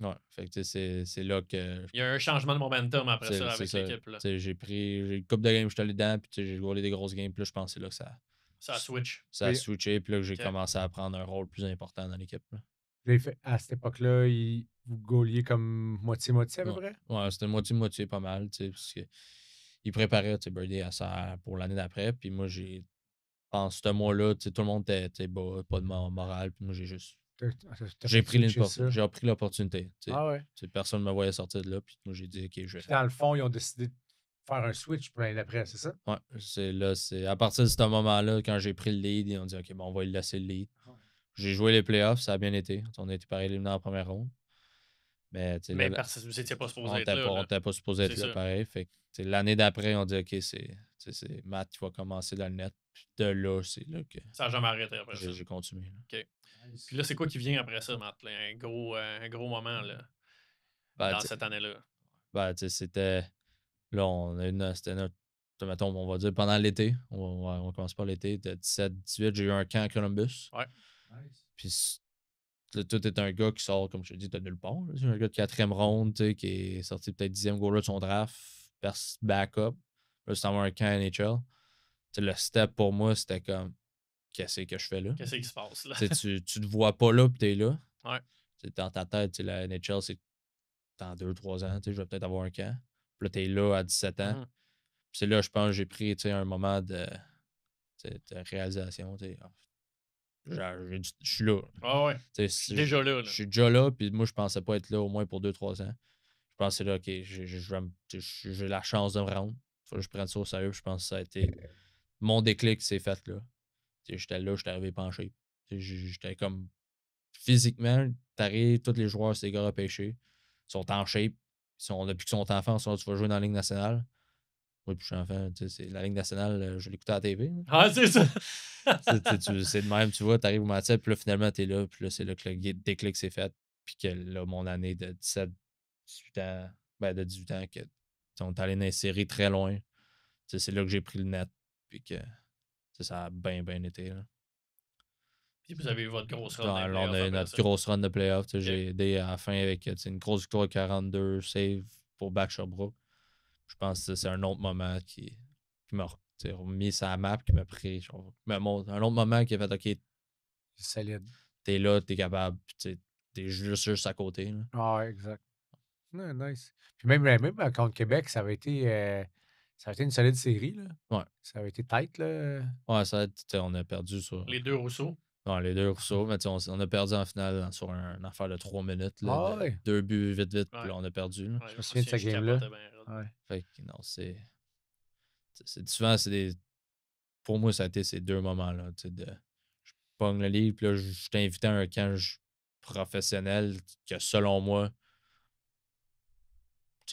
Ouais, fait que c'est là que. Il y a un changement de momentum après ça avec l'équipe. J'ai une couple de games, je suis allé dedans, puis j'ai joué des grosses games, puis là, je pense que c'est là que ça a switch. Ça a switché, puis là que j'ai commencé à prendre un rôle plus important dans l'équipe. À cette époque-là, vous gauliez comme moitié-moitié à peu près? Ouais, c'était moitié-moitié pas mal, parce que il préparait Birdie à ça pour l'année d'après, puis moi, pendant ce mois-là, tout le monde était bas, pas de morale, puis moi, j'ai juste. J'ai pris l'opportunité. Personne ne me voyait sortir de là, puis moi, j'ai dit, OK, je vais. Dans le fond, ils ont décidé de faire un switch pour l'année d'après, c'est ça? Ouais, c'est à partir de ce moment-là, quand j'ai pris le lead, ils ont dit, OK, bon, on va lui laisser le lead. J'ai joué les playoffs, ça a bien été. On a été pareil éliminé en première ronde. Mais vous n'étiez pas supposé être là. On n'était pas supposé être là, pareil. Fait que l'année d'après, on dit, OK, c'est Matt qui va commencer dans le net. Puis de là, c'est là que. Ça n'a jamais arrêté après ça. J'ai continué. Là. OK. Puis là, c'est quoi qui vient après ça, Matt? Là? Un gros moment là, dans cette année-là. C'était. Là, c'était notre. Mettons, on va dire pendant l'été. On commence par l'été. De 17-18, j'ai eu un camp à Columbus. Ouais. Puis là, tout est un gars qui sort, comme je te dis, de nulle part. C'est un gars de 4e ronde, qui est sorti peut-être 10e goaler de son draft, backup. Là, c'est un camp NHL. Le step pour moi, c'était comme, qu'est-ce que je fais là? Qu'est-ce qui se passe là? Tu te vois pas là, puis t'es là. Ouais. Dans ta tête, la NHL, c'est dans 2-3 ans, je vais peut-être avoir un camp. Puis là, t'es là à 17 ans. Mm-hmm. Puis c'est là, je pense, j'ai pris un moment de réalisation. Je suis là. Ah ouais. Déjà là. Je suis déjà là, puis moi, je pensais pas être là au moins pour 2-3 ans. Je pensais là, OK, j'ai la chance de me rendre. Faut que je prenne ça au sérieux. Je pense que ça a été mon déclic qui s'est fait là. J'étais là, j'étais arrivé penché. J'étais comme physiquement, t'arrives, tous les joueurs, c'est des gars repêchés. Ils sont en shape. Depuis qu'ils sont enfants, tu vas jouer dans la Ligue nationale. Moi, puis je suis enfant, la Ligue nationale, je l'écoutais à la TV. Ah, c'est ça. C'est de même, tu vois, t'arrives au match, puis là, finalement, t'es là, puis là, c'est là que le déclic s'est fait. Puis que là, mon année de 17, 18 ans, de 18 ans, que on est allé dans les séries très loin. C'est là que j'ai pris le net, puis que ça a bien, bien été. Là. Puis vous avez eu votre grosse run. Là, on a eu notre grosse run de playoff. J'ai aidé à la fin avec une grosse victoire 42 save pour Back Sherbrooke. Je pense que c'est un autre moment qui m'a remis sur la map, qui m'a pris. Un autre moment qui a fait OK, C'est solide. T'es là, t'es capable, puis t'es juste à côté. Là. Ah, ouais, exact. Ouais, nice. Puis même contre Québec, ça avait été une solide série. Là. Ouais. Ça avait été tight. Là. Ouais, on a perdu sur. Les deux Rousseau. Ouais, les deux Rousseau, mais on a perdu en finale sur une affaire de 3 minutes. Là, ouais. 2 buts vite, Ouais. puis là, on a perdu. Là. Ouais, je me souviens de cette game-là. Ouais. Fait que non, souvent, c'est des. Pour moi, ça a été ces deux moments-là. Je pogne le livre, puis là, je t'invite à un camp professionnel que selon moi,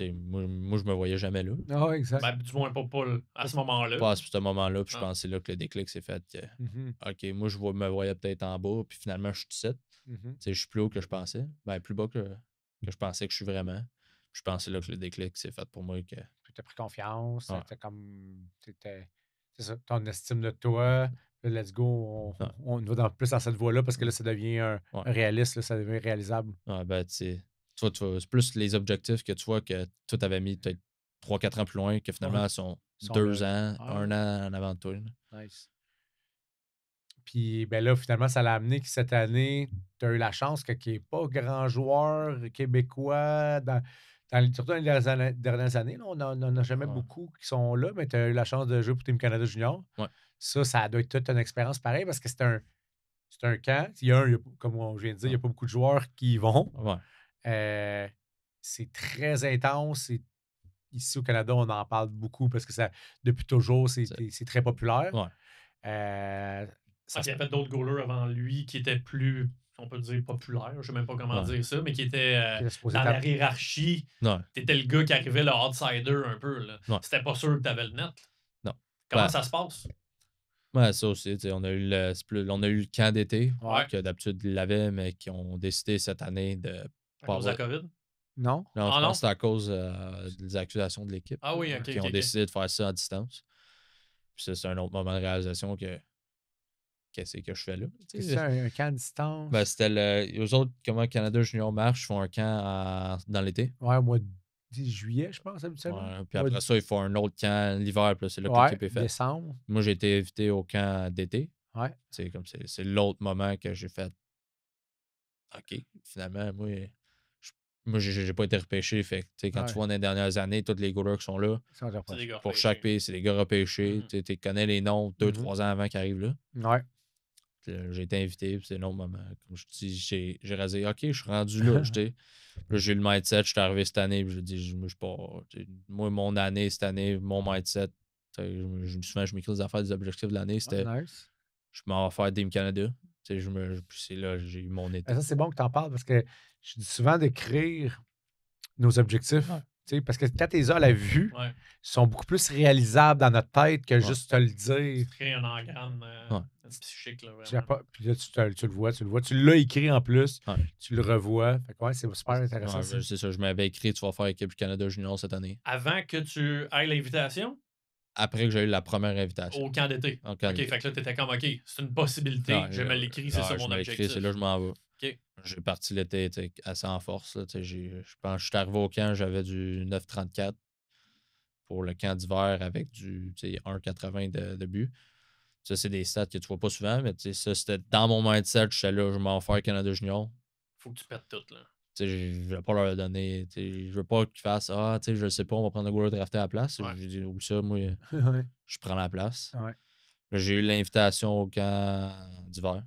moi, je me voyais jamais là. Ah, exact. Ben, du moins, pas à ce moment-là. Pas à ce moment-là, puis je pense que c'est là que le déclic s'est fait. Que, OK, moi, je me voyais peut-être en bas, puis finalement, je suis ici. Je suis plus haut que je pensais. Ben, plus bas que je pensais que je suis vraiment. Puis je pense que c'est là que le déclic s'est fait pour moi. Que... Tu as pris confiance. Ouais. C'était comme. C'est ça, ton estime de toi. Let's go. On va plus dans cette voie-là parce que là, ça devient un réaliste. Là, ça devient réalisable. Ouais, ben, c'est plus les objectifs que tu vois que toi, tu avais mis peut-être 3-4 ans plus loin, que finalement, sont 2 ans, 1 an en avant de toi. Là. Nice. Puis ben là, finalement, ça l'a amené que cette année, tu as eu la chance qu'il n'y ait pas grand joueur québécois, surtout dans les dernières années. Là, on n'en a jamais beaucoup qui sont là, mais tu as eu la chance de jouer pour Team Canada Junior. Ouais. Ça doit être toute une expérience pareille parce que c'est un camp. Comme je viens de dire, il n'y a pas beaucoup de joueurs qui y vont. Ouais. C'est très intense. Ici au Canada, on en parle beaucoup parce que depuis toujours, c'est très populaire. Ouais. Il y avait d'autres goalers avant lui qui étaient plus, on peut dire, populaires. Je ne sais même pas comment dire ça, mais qui étaient dans la hiérarchie. Tu étais le gars qui arrivait, le outsider un peu. C'était pas sûr que tu avais le net. Non. Comment ça se passe? Ouais, ça aussi. On a eu le camp d'été, que d'habitude ils l'avaient, mais qui ont décidé cette année de. À cause de la COVID? Non. Non, je pense que c'est à cause des accusations de l'équipe. Ah oui, OK. Qui ont décidé de faire ça à distance. Puis ça, c'est un autre moment de réalisation que. Qu'est-ce que je fais là? C'est un camp à distance? Ben, c'était eux autres, comment Canada Junior marche, ils font un camp dans l'été. Ouais, au mois de juillet, je pense, habituellement. Ouais, puis après ça, ils font un autre camp l'hiver, puis c'est là que l'équipe est faite. Décembre. Moi, j'ai été invité au camp d'été. Ouais. C'est l'autre moment que j'ai fait. OK, finalement, moi, j'ai pas été repêché. Fait quand tu vois dans les dernières années, tous les goalers qui sont là, pour chaque pays, c'est des gars repêchés. Tu connais les noms 2-3 ans avant qu'ils arrivent là. Ouais. J'ai été invité, c'est un autre moment. Comme je dis, j'ai rasé, OK, je suis rendu là. J'ai eu le mindset, je suis arrivé cette année, puis je dis, moi, mon année, cette année, mon mindset, souvent, je m'écris des affaires, des objectifs de l'année, c'était, je m'en vais faire Team Canada. Puis c'est là, j'ai eu mon été. Ça, c'est bon que tu en parles parce que je dis souvent d'écrire nos objectifs. Parce que quand tu les as à la vue, ils sont beaucoup plus réalisables dans notre tête que juste te le dire. Tu crées un engramme psychique. Là, puis là, tu le vois. Tu l'as écrit en plus. Tu le revois. Fait que, c'est super intéressant. C'est ça, je m'avais écrit, tu vas faire équipe du Canada Junior cette année. Avant que tu ailles l'invitation? Après que j'ai eu la première invitation. Au camp d'été. OK, fait que là, tu étais comme, OK, c'est une possibilité. Je me l'écris, c'est ça mon objectif. C'est là que je m'en vais. OK. J'ai parti l'été assez en force. Là, je pense que je suis arrivé au camp, j'avais du 9,34 pour le camp d'hiver avec du 1,80 de but. Ça, c'est des stats que tu vois pas souvent, mais ça, c'était dans mon mindset. J'étais là, je m'en vais faire Canada Junior. Faut que tu pètes tout, là. Je ne vais pas leur donner. Je veux pas qu'ils fassent je sais pas, on va prendre un goaler drafté à la place. J'ai dit, où ça, moi, je prends la place. J'ai eu l'invitation au camp d'hiver.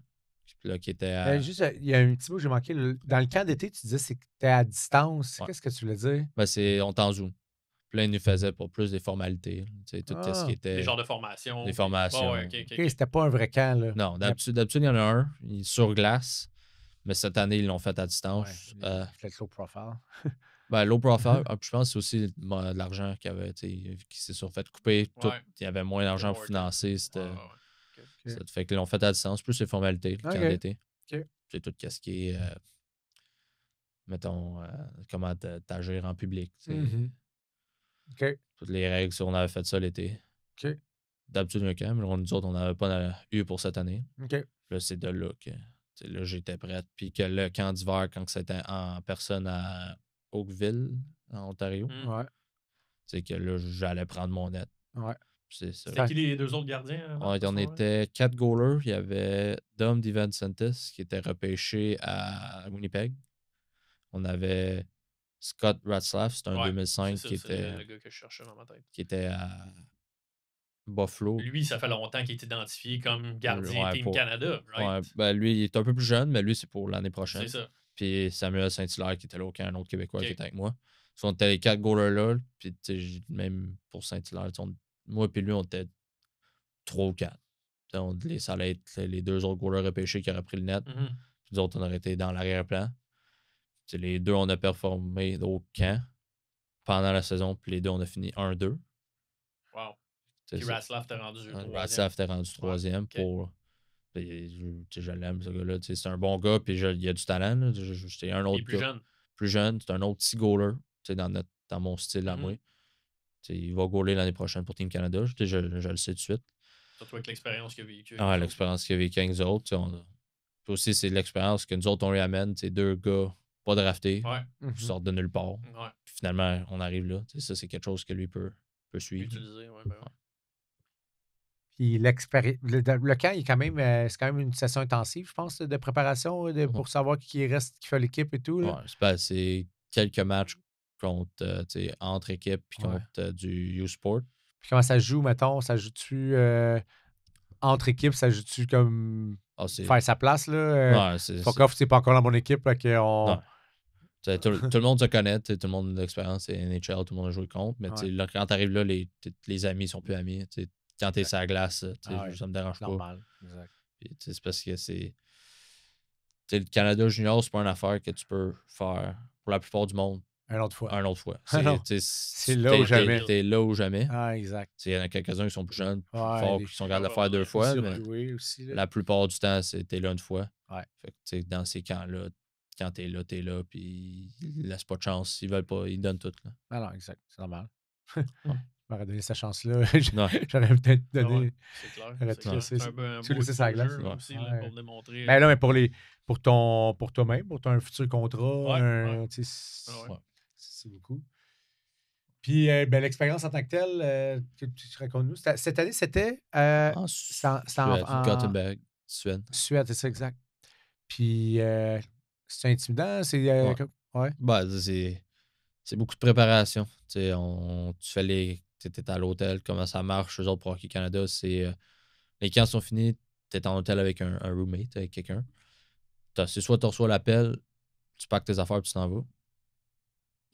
Là, qui était à... Juste, il y a un petit mot que j'ai manqué. Dans le camp d'été, tu disais que c'était à distance. Qu'est-ce que tu voulais dire? Ben, on t'en zoom. Puis là, ils nous faisaient pour plus des formalités. Tout ce qui était... Des genres de formation. Des formations. OK, c'était pas un vrai camp, là. Non, d'habitude, il y en a un. Il est sur glace. Mais cette année, ils l'ont fait à distance. Ouais, peut-être low profile. Low profile, je pense que c'est aussi de l'argent qui s'est fait couper. Il y avait moins d'argent pour financer. C'était fait qu'ils l'ont fait à distance, plus les formalités, le camp d'été. C'est tout ce qui est, mettons, comment t'agir en public. Toutes les règles, si on avait fait ça l'été. D'habitude, un camp, mais nous autres, on n'avait pas eu pour cette année. Là, c'est de là que là, j'étais prête. Puis que le camp d'hiver, quand c'était en personne à Oakville, en Ontario, c'est que là, j'allais prendre mon net. C'est ça. C'était qui les 2 autres gardiens? On était 4 goalers. Il y avait Dom DiVincentis qui était repêché à Winnipeg. On avait Scott Ratzlaff, c'était un 2005 qui était le gars que je cherchais dans ma tête. Qui était à Buffalo. Lui, ça fait longtemps qu'il est identifié comme gardien Team Canada, right? Lui, il est un peu plus jeune, mais lui, c'est pour l'année prochaine. C'est ça. Puis Samuel Saint-Hilaire qui était là, un autre Québécois qui était avec moi. On était les 4 goalers là, puis même pour Saint-Hilaire, moi et lui, on était 3 ou 4. Ça allait être les 2 autres goalers repêchés qui auraient pris le net. Puis nous autres, on aurait été dans l'arrière-plan. Les 2, on a performé au camp pendant la saison, puis les 2, on a fini 1-2. Wow. Puis Ratzlaff t'es rendu 3e. Ratzlaff t'es rendu 3e pour... Je l'aime, ce gars-là. C'est un bon gars, puis il a du talent. J'étais un autre il est plus gars. jeune. Plus jeune. C'est un autre petit goaler dans mon style à moi. Il va goaler l'année prochaine pour Team Canada. Je le sais tout de suite. Surtout avec l'expérience qu'il a vécue. L'expérience qu'il a vécue avec nous autres. Puis aussi, c'est l'expérience que nous autres, on lui amène. 2 gars pas draftés, qui sortent de nulle part. Puis finalement, on arrive là. Ça, c'est quelque chose que lui peut suivre. Utiliser, Puis le camp, c'est quand même une session intensive, je pense, de préparation pour savoir qui reste, qui fait l'équipe et tout. C'est quelques matchs entre équipes puis contre du U-Sport. Puis comment ça se joue, mettons? Ça joue-tu entre équipes? Ça joue-tu comme faire sa place? Fuck-off, c'est pas encore dans mon équipe. Tout le monde se connaît, tout le monde a l'expérience, c'est NHL, tout le monde a joué contre. Mais là, quand tu arrives là, les amis sont plus amis. Quand t'es sur la glace, ça me dérange pas. Normal, exact. C'est parce que le Canada Junior, c'est pas une affaire que tu peux faire pour la plupart du monde. Un autre fois. C'est là ou jamais. T'es là ou jamais. Exact. Il y en a quelques-uns qui sont plus jeunes, plus forts, qui sont capables de le faire 2 fois. Mais aussi, la plupart du temps, t'es là une fois. Ouais. Dans ces camps-là, quand t'es là, puis ils laissent pas de chance. S'ils veulent pas, ils donnent tout. Là. Alors, exact. C'est normal. Je m'aurais donné sa chance-là. J'aurais peut-être donné. C'est clair. C'est un beau laisser sa glace. aussi pour démontrer. Mais là, mais pour toi-même, pour ton futur contrat, c'est beaucoup. Puis l'expérience en tant que telle, tu racontes-nous. Cette année, c'était en Gothenburg, Suède. Suède, c'est ça, exact. Puis c'est intimidant, c'est c'est beaucoup de préparation. Tu es à l'hôtel, comment ça marche, eux autres pour Hockey Canada, c'est les camps sont finis, tu es en hôtel avec un roommate, avec quelqu'un. C'est soit tu reçois l'appel, tu packs tes affaires et tu t'en vas.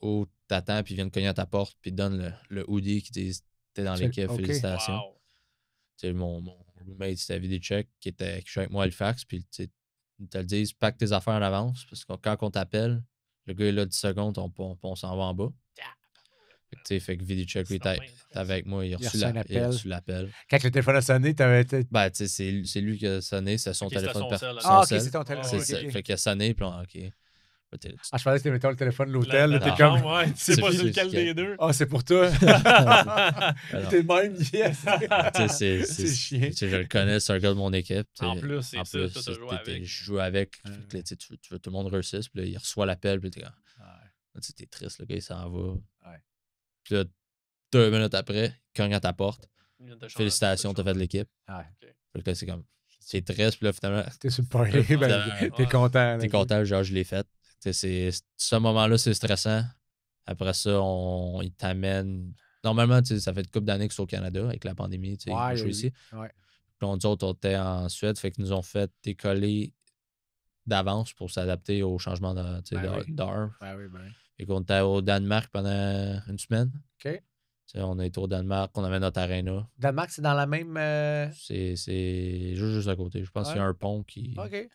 Ou tu attends puis ils viennent cogner à ta porte puis ils te donnent le hoodie qui dit t'es dans l'équipe, félicitations. Wow. Mon roommate, c'était Vidicek qui était avec moi à Halifax, puis ils te le disent, pack tes affaires en avance, parce que quand on t'appelle, le gars est là 10 secondes, on s'en va en bas. Fait que Vidicek, lui, était avec moi, il a reçu l'appel. Quand le téléphone a sonné, c'est lui qui a sonné, c'est son téléphone personnel. C'est ton téléphone. Fait qu'il a sonné, puis OK. Je pensais que c'était mettons le téléphone de l'hôtel. T'es comme. Tu sais pas lequel des deux. C'est pour toi. T'es le même, yes. C'est chiant. Je le connais, c'est un gars de mon équipe. En plus, c'est ça, tu joues avec. Je joue avec. Tu veux tout le monde réussisse, puis là, il reçoit l'appel, puis t'es triste, le gars, il s'en va. Puis là, 2 minutes après, il cogne à ta porte. Félicitations, t'as fait de l'équipe. Fait que là, c'est comme. C'est triste, puis là, finalement. T'es sur le party, t'es content. T'es content, genre, je l'ai fait. Ce moment-là, c'est stressant. Après ça, il t'amène. Normalement, ça fait une couple d'années que c'est au Canada avec la pandémie. Je suis ici. Puis nous autres, on était en Suède, fait qu'ils nous ont fait décoller d'avance pour s'adapter au changement d'heure. Fait qu'on était au Danemark pendant une semaine. OK. On a été au Danemark, on avait notre aréna. Danemark, c'est dans la même. C'est juste à côté. Je pense qu'il y a un pont qui. OK.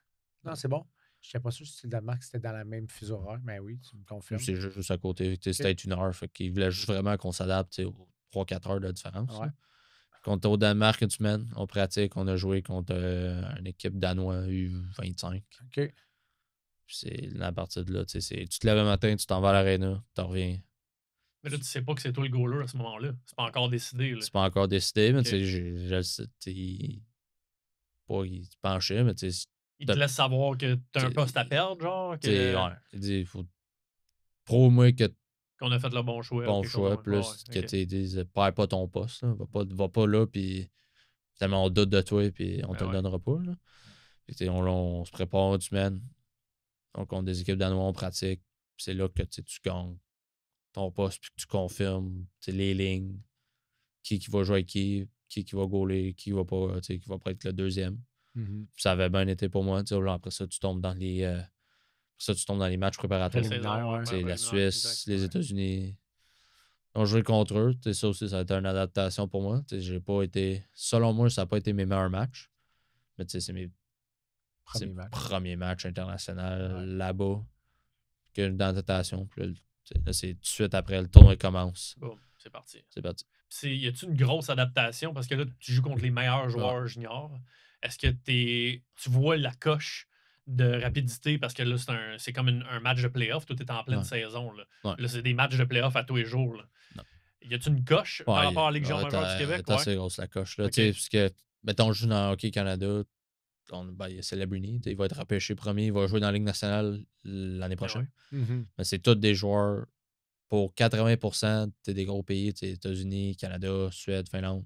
Non, c'est bon. Je ne sais pas sûr si le Danemark c'était dans la même fuseau horaire, mais oui, tu me confirmes. C'est juste à côté. C'était 1 heure. Fait qu'ils voulaient juste vraiment qu'on s'adapte aux 3-4 heures de différence. Ouais. Quand t'es au Danemark une semaine, on pratique, on a joué contre une équipe danois U25. OK. Puis c'est la partie de là. Tu te lèves le matin, tu t'en vas à l'aréna, tu reviens. Mais là, tu sais pas que c'est toi le goaler à ce moment-là. C'est pas encore décidé. Là. C'est pas encore décidé, mais Ok. tu sais, je le sais. Pas il se penchait, mais tu sais. Il te laisse savoir que t'as un poste à perdre, genre. Ouais. Il dit, il faut prouve-moi que Qu'on a fait le bon choix. bon choix, plus que tu dis, perds pas ton poste. Là. Va pas là, puis finalement on doute de toi, puis on te le donnera pas. Là. Puis, on se prépare une semaine. Donc, on a des équipes danois, on pratique. Puis c'est là que tu gagnes ton poste, puis que tu confirmes les lignes, qui va jouer avec qui va goaler, qui va pas être le deuxième. Mm-hmm. Puis ça avait bien été pour moi. Après ça, tu tombes dans les. Matchs préparatoires. La Suisse, les États-Unis. On joué contre eux. Ça aussi, ça a été une adaptation pour moi. J'ai pas été. Selon moi, ça n'a pas été mes meilleurs matchs. Mais c'est mes premiers matchs internationaux là-bas. Que d'adaptation. Puis là, c'est tout de suite après le tournoi commence. Boum, c'est parti. Y a-tu une grosse adaptation? Parce que là, tu joues contre les meilleurs joueurs juniors. Est-ce que tu vois la coche de rapidité? Parce que là, c'est comme un match de play-off. Tout est en pleine saison. Là, là c'est des matchs de play-off à tous les jours. Là. Y a-tu une coche par rapport à la Ligue majeure du Québec? C'est assez grosse la coche. Là, parce que, mettons, je joue dans Hockey Canada. Il y a Celebrini, il va être repêché premier, il va jouer dans la Ligue nationale l'année prochaine. Mm-hmm. Mais c'est tous des joueurs, pour 80%, des gros pays, États-Unis, Canada, Suède, Finlande.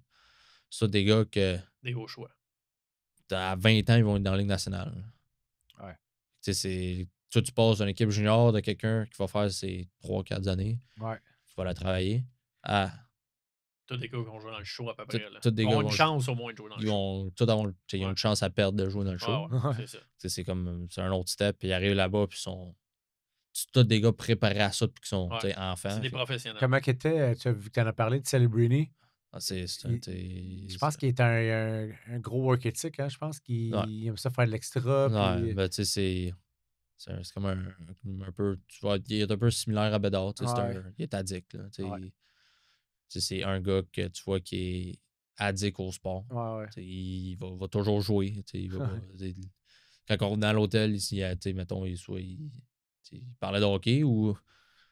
C'est des gars que. Des hauts choix. À 20 ans, ils vont être dans la Ligue nationale. Ouais. Toi, tu passes d'une équipe junior de quelqu'un qui va faire ses 3-4 années, qui va la travailler, à. Tous des gars qui vont jouer dans le show à peu près. Ils ont une chance au moins de jouer dans le show. Ils ont une chance à perdre de jouer dans le show. C'est ça. C'est un autre step. Puis ils arrivent là-bas, puis c'est tous des gars préparés à ça, puis qui sont enfants. C'est des professionnels. Comment qu'était, tu as vu que tu en as parlé de Celebrini? Je pense qu'il est un gros work ethic. Hein? Je pense qu'il aime ça faire de l'extra. Ouais, ben, tu sais, c'est comme un peu. Il est un peu similaire à Bédard. Il est addict. Là, c'est un gars que tu vois qui est addict au sport. Il va toujours jouer. Quand on est dans l'hôtel, ici, mettons, il parlait de hockey ou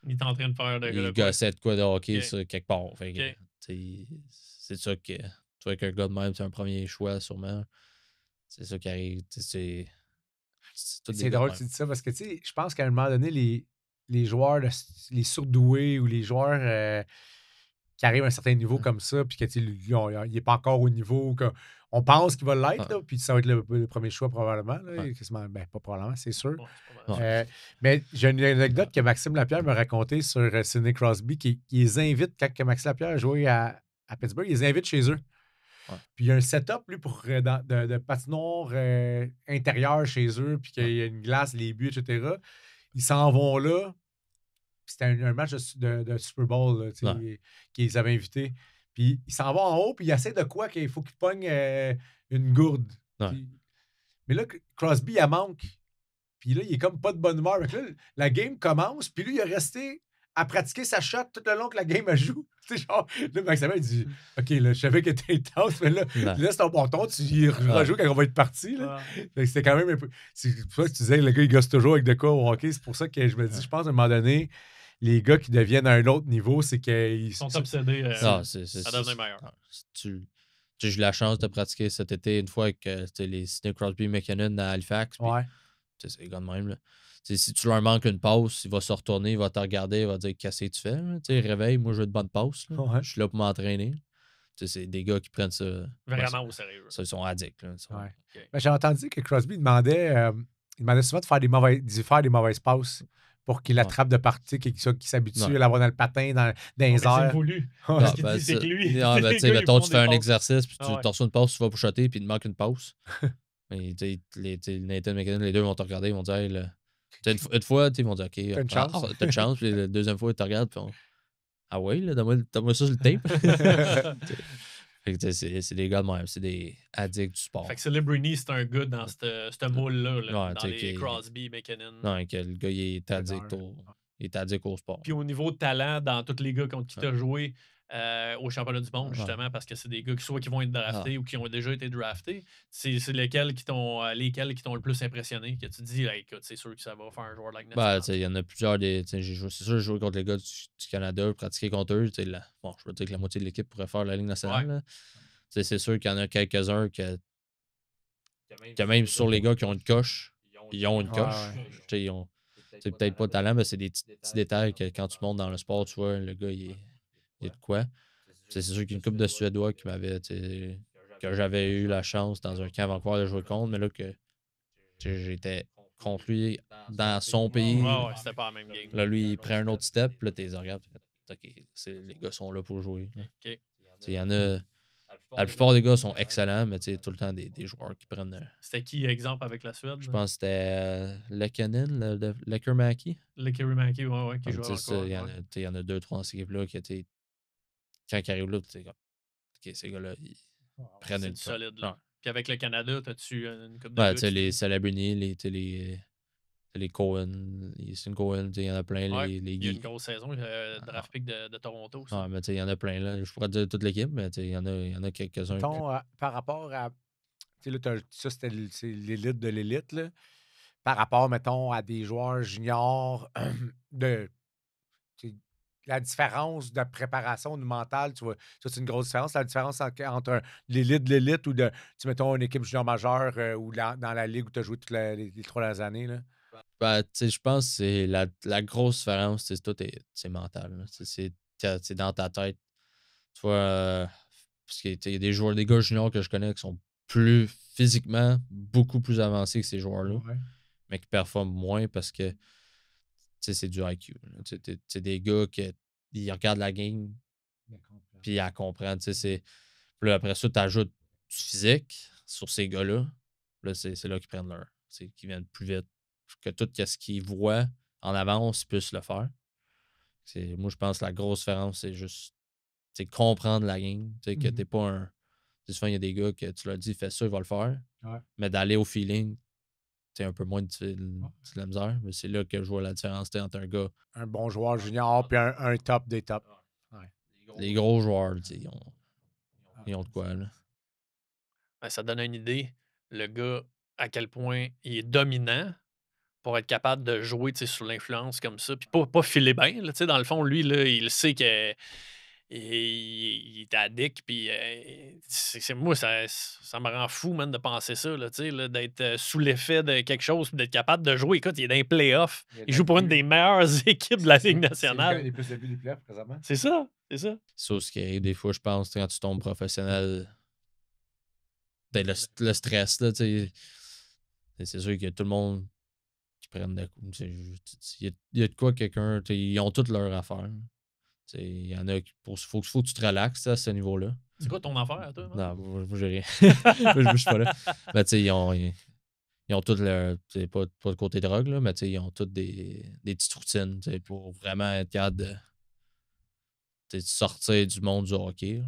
il est en train de faire il gossait de quoi de hockey sur quelque part. C'est ça que tu vois qu'un gars de même, c'est un premier choix sûrement. C'est ça qui arrive. C'est drôle que tu dis ça parce que je pense qu'à un moment donné, les joueurs, les surdoués ou les joueurs qui arrivent à un certain niveau comme ça, puis qu'il n'est pas encore au niveau on pense qu'il va l'être, puis ça va être le premier choix probablement. Là, pas probablement, c'est sûr. Mais j'ai une anecdote que Maxime Lapierre m'a racontée sur Sidney Crosby, qui les invite, quand Maxime Lapierre a joué à Pittsburgh, il les invite chez eux. Puis il y a un setup lui, de patinoire intérieur chez eux, puis qu'il y a une glace, les buts, etc. Ils s'en vont là. C'était un match de Super Bowl qu'ils avaient invité. Puis ils s'en vont en haut, puis ils essaient de quoi qu'il faut qu'ils pognent une gourde. Puis, mais là, Crosby, il manque. Puis là, il est comme pas de bonne humeur. Donc là, la game commence, puis lui, il est resté à pratiquer sa shot tout le long que la game a joue. Tu sais, genre, là, Maxime, il dit OK, là, je savais que t'es intense, mais là, laisse ton bâton, tu y rejoues quand on va être parti. Là. C'était quand même un peu. C'est pour ça que tu disais, le gars, il gosse toujours avec de quoi au hockey. C'est pour ça que je me dis, je pense, à un moment donné, les gars qui deviennent à un autre niveau, c'est qu'ils sont obsédés à devenir meilleurs. J'ai eu la chance de pratiquer cet été une fois avec les Sidney Crosby McKinnon à Halifax. Puis, c'est les gars de même. Là. Si tu leur manques une passe, il va se retourner, il va te regarder, il va dire qu'est-ce que tu fais. Réveille, moi je veux de bonnes passes. Je suis là pour m'entraîner. C'est des gars qui prennent ça vraiment au sérieux. Ça, ils sont addicts. Là, Ben, j'ai entendu que Crosby demandait souvent de faire des mauvaises passes pour qu'il attrape de partie, qu'il s'habitue à l'avoir dans le patin, dans les airs. C'est voulu. Parce qu'il dit c'est que lui. Mettons, tu fais un exercice, puis tu reçois une passe, tu vas pour shotter, puis il te manque une passe. Mais Nathan McKinnon, les deux vont te regarder, ils vont dire une fois, ils vont dire OK, t'as une chance. Puis la deuxième fois, ils te regardent, puis ah ouais, là, donne-moi ça sur le tape. Fait que, tu sais, c'est des gars de même, c'est des addicts du sport. Fait que Celebrini, c'est un gars dans ce moule-là, là, Ouais, dans tu sais, les Crosby, McKinnon. non, que le gars, il est addict au sport. Puis au niveau de talent, dans tous les gars contre qui tu as joué au championnat du monde, justement, parce que c'est des gars qui soit qui vont être draftés ou qui ont déjà été draftés, c'est lesquels qui t'ont le plus impressionné, que tu te dis, hey, écoute, c'est sûr que ça va faire un joueur de la Ligue Ben, nationale. tu sais, il y en a plusieurs. C'est sûr, j'ai joué contre les gars du Canada, pratiqué contre eux. Bon, je veux dire que la moitié de l'équipe pourrait faire la Ligue nationale. Là. C'est sûr qu'il y en a quelques-uns que même sur les gars qui ont une coche, ils ont une coche. Ils ont c'est peut-être pas de talent, mais c'est des petits détails que quand tu montes dans le sport, tu vois, le gars, il est de quoi. C'est sûr qu'il y a une couple de Suédois qui que j'avais eu la chance dans un camp à Vancouver de jouer contre, mais là que j'étais contre lui dans son pays. Ouais, c'était pas la même game. Là, lui, il prend un autre step, puis là, tu les regardes. OK, les gars sont là pour jouer. OK. Il y en a. La plupart des gars sont excellents, mais tout le temps des joueurs qui prennent. C'était qui, exemple, avec la Suède? Je pense que c'était Lekkonen, Lekkerimäki. Lekkerimäki, ouais, qui joue encore. Il y en a 2-3 dans cette équipe-là qui étaient. Quand ils arrivent là, tu sais, comme. OK, ces gars-là, ils prennent c'est une du solide, là. Puis avec le Canada, as-tu une coupe de gars? gars? Tu sais, les Celebrini, les Cohen, les Sin Cohen, il y en a plein. Ouais, les il y a une grosse saison, draft pick de Toronto aussi. Ouais, mais il y en a plein. Là. Je pourrais dire toute l'équipe, mais il y en a quelques-uns. Par rapport à. Tu sais, là, ça, c'est l'élite de l'élite, là. Par rapport, mettons, à des joueurs juniors, la différence de préparation du mental, tu vois, ça, c'est une grosse différence. La différence entre l'élite de l'élite ou mettons, une équipe junior majeure ou dans la ligue où tu as joué toutes les 3 dernières années, là. Ben, je pense que c'est la grosse différence, c'est mental. Là. C'est dans ta tête. Tu vois, parce qu'il y a des gars juniors que je connais qui sont plus physiquement beaucoup plus avancés que ces joueurs-là, mais qui performent moins parce que c'est du IQ. C'est des gars qui regardent la game puis ils la comprennent. Puis là, après ça, tu ajoutes du physique sur ces gars-là. Là, c'est là qu'ils prennent leur. Qu'ils viennent plus vite. Que tout ce qu'ils voient en avance, ils puissent le faire. Moi, je pense que la grosse différence, c'est juste comprendre la game. Que t'es pas un. Souvent, il y a des gars que tu leur dis, fais ça, il va le faire. Ouais. Mais d'aller au feeling, c'est un peu moins de la misère. Mais c'est là que je vois la différence entre un gars. Un bon joueur junior puis un top des tops. Ouais. Les gros joueurs, ils ont de quoi, là. Ben, ça donne une idée, le gars, à quel point il est dominant pour être capable de jouer sous l'influence comme ça. Puis pas filer bien. Là, dans le fond, lui, là, il sait que il est addict. Puis moi, ça me rend fou, man, de penser ça. Là, d'être sous l'effet de quelque chose puis d'être capable de jouer. Écoute, il est dans les playoffs. Il joue pour une des meilleures équipes de la Ligue nationale. C'est plus de buts des playoffs présentement. C'est ça. C'est ça. Sauf ce qui arrive des fois, je pense, quand tu tombes professionnel, le stress, là, c'est sûr que tout le monde qui prennent de coups. Il y a de quoi quelqu'un, ils ont toutes leurs affaires. Il y en a qui. Faut que tu te relaxes à ce niveau-là. C'est quoi ton affaire, toi? Non, moi j'ai rien. Moi, je suis pas là. Mais tu sais, ils ont toutes leur. Pas de côté drogue, là, mais ils ont toutes des petites routines pour vraiment être capable de sortir du monde du hockey.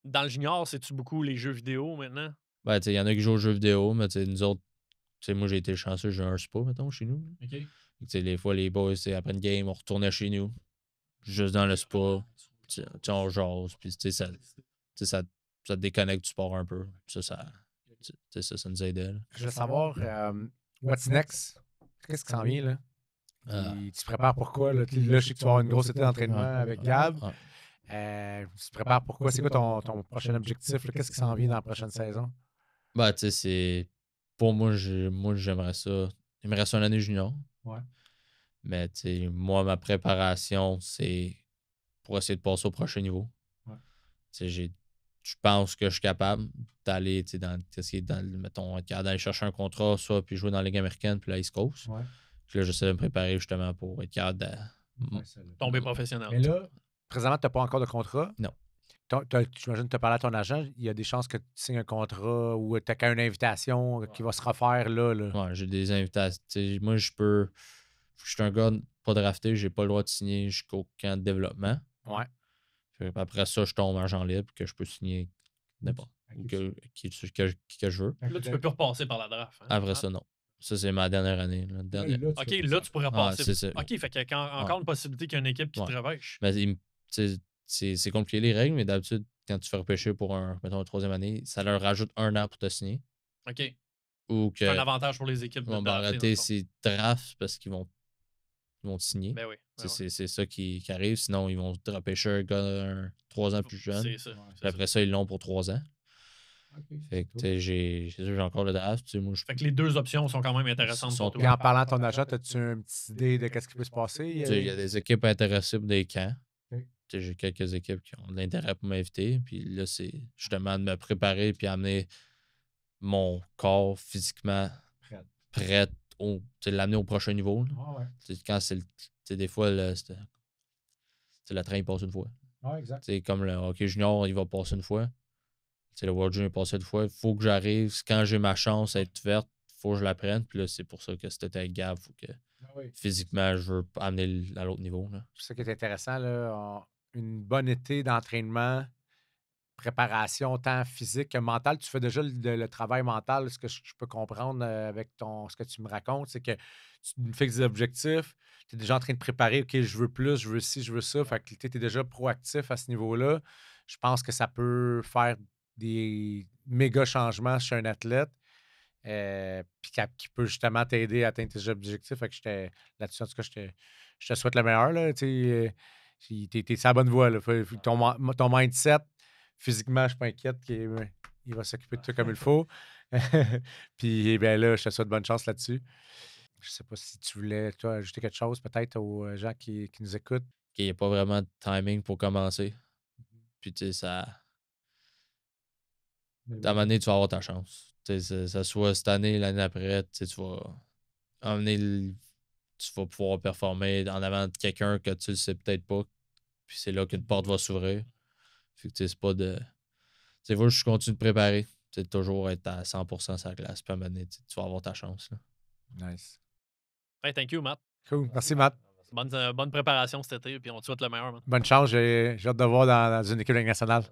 Dans le junior, c'est-tu beaucoup les jeux vidéo maintenant? Ben, il y en a qui jouent aux jeux vidéo, mais nous autres, moi j'ai été chanceux, j'ai un spa, mettons, chez nous. OK. Les fois, les boys, après une game, on retournait chez nous, juste dans le spa, on jase, puis ça te déconnecte du sport un peu. Ça nous aidait. Là. Je veux savoir, what's next? Qu'est-ce qui s'en vient, là? Tu te prépares pour quoi? Là, je sais que tu vas avoir une grosse été d'entraînement avec Gab. Tu te prépares pour quoi? C'est quoi ton prochain objectif? Qu'est-ce qui s'en vient dans la prochaine saison? Ben, tu sais, c'est. Pour moi, j'aimerais ça. Il me reste une année junior. Ouais. Mais, tu sais, moi, ma préparation, c'est pour essayer de passer au prochain niveau. Ouais. Tu sais, je pense que je suis capable d'aller, tu sais, mettons, d'aller chercher un contrat, soit, puis jouer dans la Ligue américaine, puis la East Coast. Ouais. Puis là, j'essaie de me préparer justement pour être capable de. Tomber professionnel. Mais là, présentement, tu n'as pas encore de contrat? Non. J'imagine que tu as parlé à ton agent. Il y a des chances que tu signes un contrat ou tu as qu'une invitation qui va se refaire là. Ouais, j'ai des invitations. T'sais, moi, je suis un gars pas drafté, j'ai pas le droit de signer jusqu'au camp de développement. Ouais. Après ça, je tombe agent libre que je peux signer n'importe. Qui que je veux. Là, tu peux plus repasser par la draft. Hein? Après ça, non. Ça, c'est ma dernière année. OK, là, tu pourrais passer. c'est ça. OK, fait qu'il y a encore une possibilité qu'il y ait une équipe qui te repêche. Mais c'est compliqué les règles, mais d'habitude, quand tu fais repêcher pour mettons, une troisième année, ça leur rajoute 1 an pour te signer. OK. Ou que, c'est un avantage pour les équipes. On va arrêter ces drafts parce qu'ils vont te signer. Ben oui. C'est ça qui arrive. Sinon, ils vont te repêcher un gars 3 ans plus jeune. C'est ça. Puis après ça, ils l'ont pour 3 ans. Fait que j'ai encore le draft. Moi, fait que les deux options sont quand même intéressantes pour toi. Et en parlant de ton agent, as-tu une petite idée de ce qui peut se passer? Il y a des équipes intéressées pour des camps. J'ai quelques équipes qui ont de l'intérêt pour m'inviter. Puis là, c'est justement de me préparer puis amener mon corps physiquement prêt l'amener au prochain niveau. Quand c'est des fois, le train il passe une fois. C'est comme le hockey junior, il va passer une fois. Le World Junior il passe une fois. Il faut que j'arrive. Quand j'ai ma chance à être verte, il faut que je la prenne. Puis là, c'est pour ça que c'était avec Gab. Faut que physiquement, je veux amener à l'autre niveau. C'est ça qui est intéressant. Là, une bonne été d'entraînement, préparation tant physique que mentale. Tu fais déjà le travail mental. Ce que je peux comprendre avec ce que tu me racontes, c'est que tu me fixes des objectifs. Tu es déjà en train de préparer. OK, je veux plus, je veux ci, je veux ça. Fait que tu es déjà proactif à ce niveau-là. Je pense que ça peut faire des méga changements chez un athlète. Puis qui peut justement t'aider à atteindre tes objectifs. Fait que là-dessus, en tout cas, je te souhaite le meilleur. Là, t'es sur la bonne voie. Là. Ton mindset, physiquement, je ne suis pas inquiète il va s'occuper de toi comme il faut. Puis bien là, je te souhaite bonne chance là-dessus. Je ne sais pas si tu voulais, toi, ajouter quelque chose peut-être aux gens qui nous écoutent. Il n'y a pas vraiment de timing pour commencer. Puis tu sais, ça. À un moment donné, tu vas avoir ta chance. Ça soit cette année, l'année après, tu vas pouvoir performer en avant de quelqu'un que tu le sais peut-être pas. Puis c'est là qu'une porte va s'ouvrir. Fait que c'est pas de. Tu sais, je continue de préparer. Toujours être à 100% sur la glace. Puis à un moment donné, tu vas avoir ta chance. Là. Nice. Hey, thank you, Matt. Cool. Merci, Matt. Bonne préparation cet été, puis on te souhaite le meilleur. Man. Bonne chance. J'ai hâte de voir dans une équipe nationale.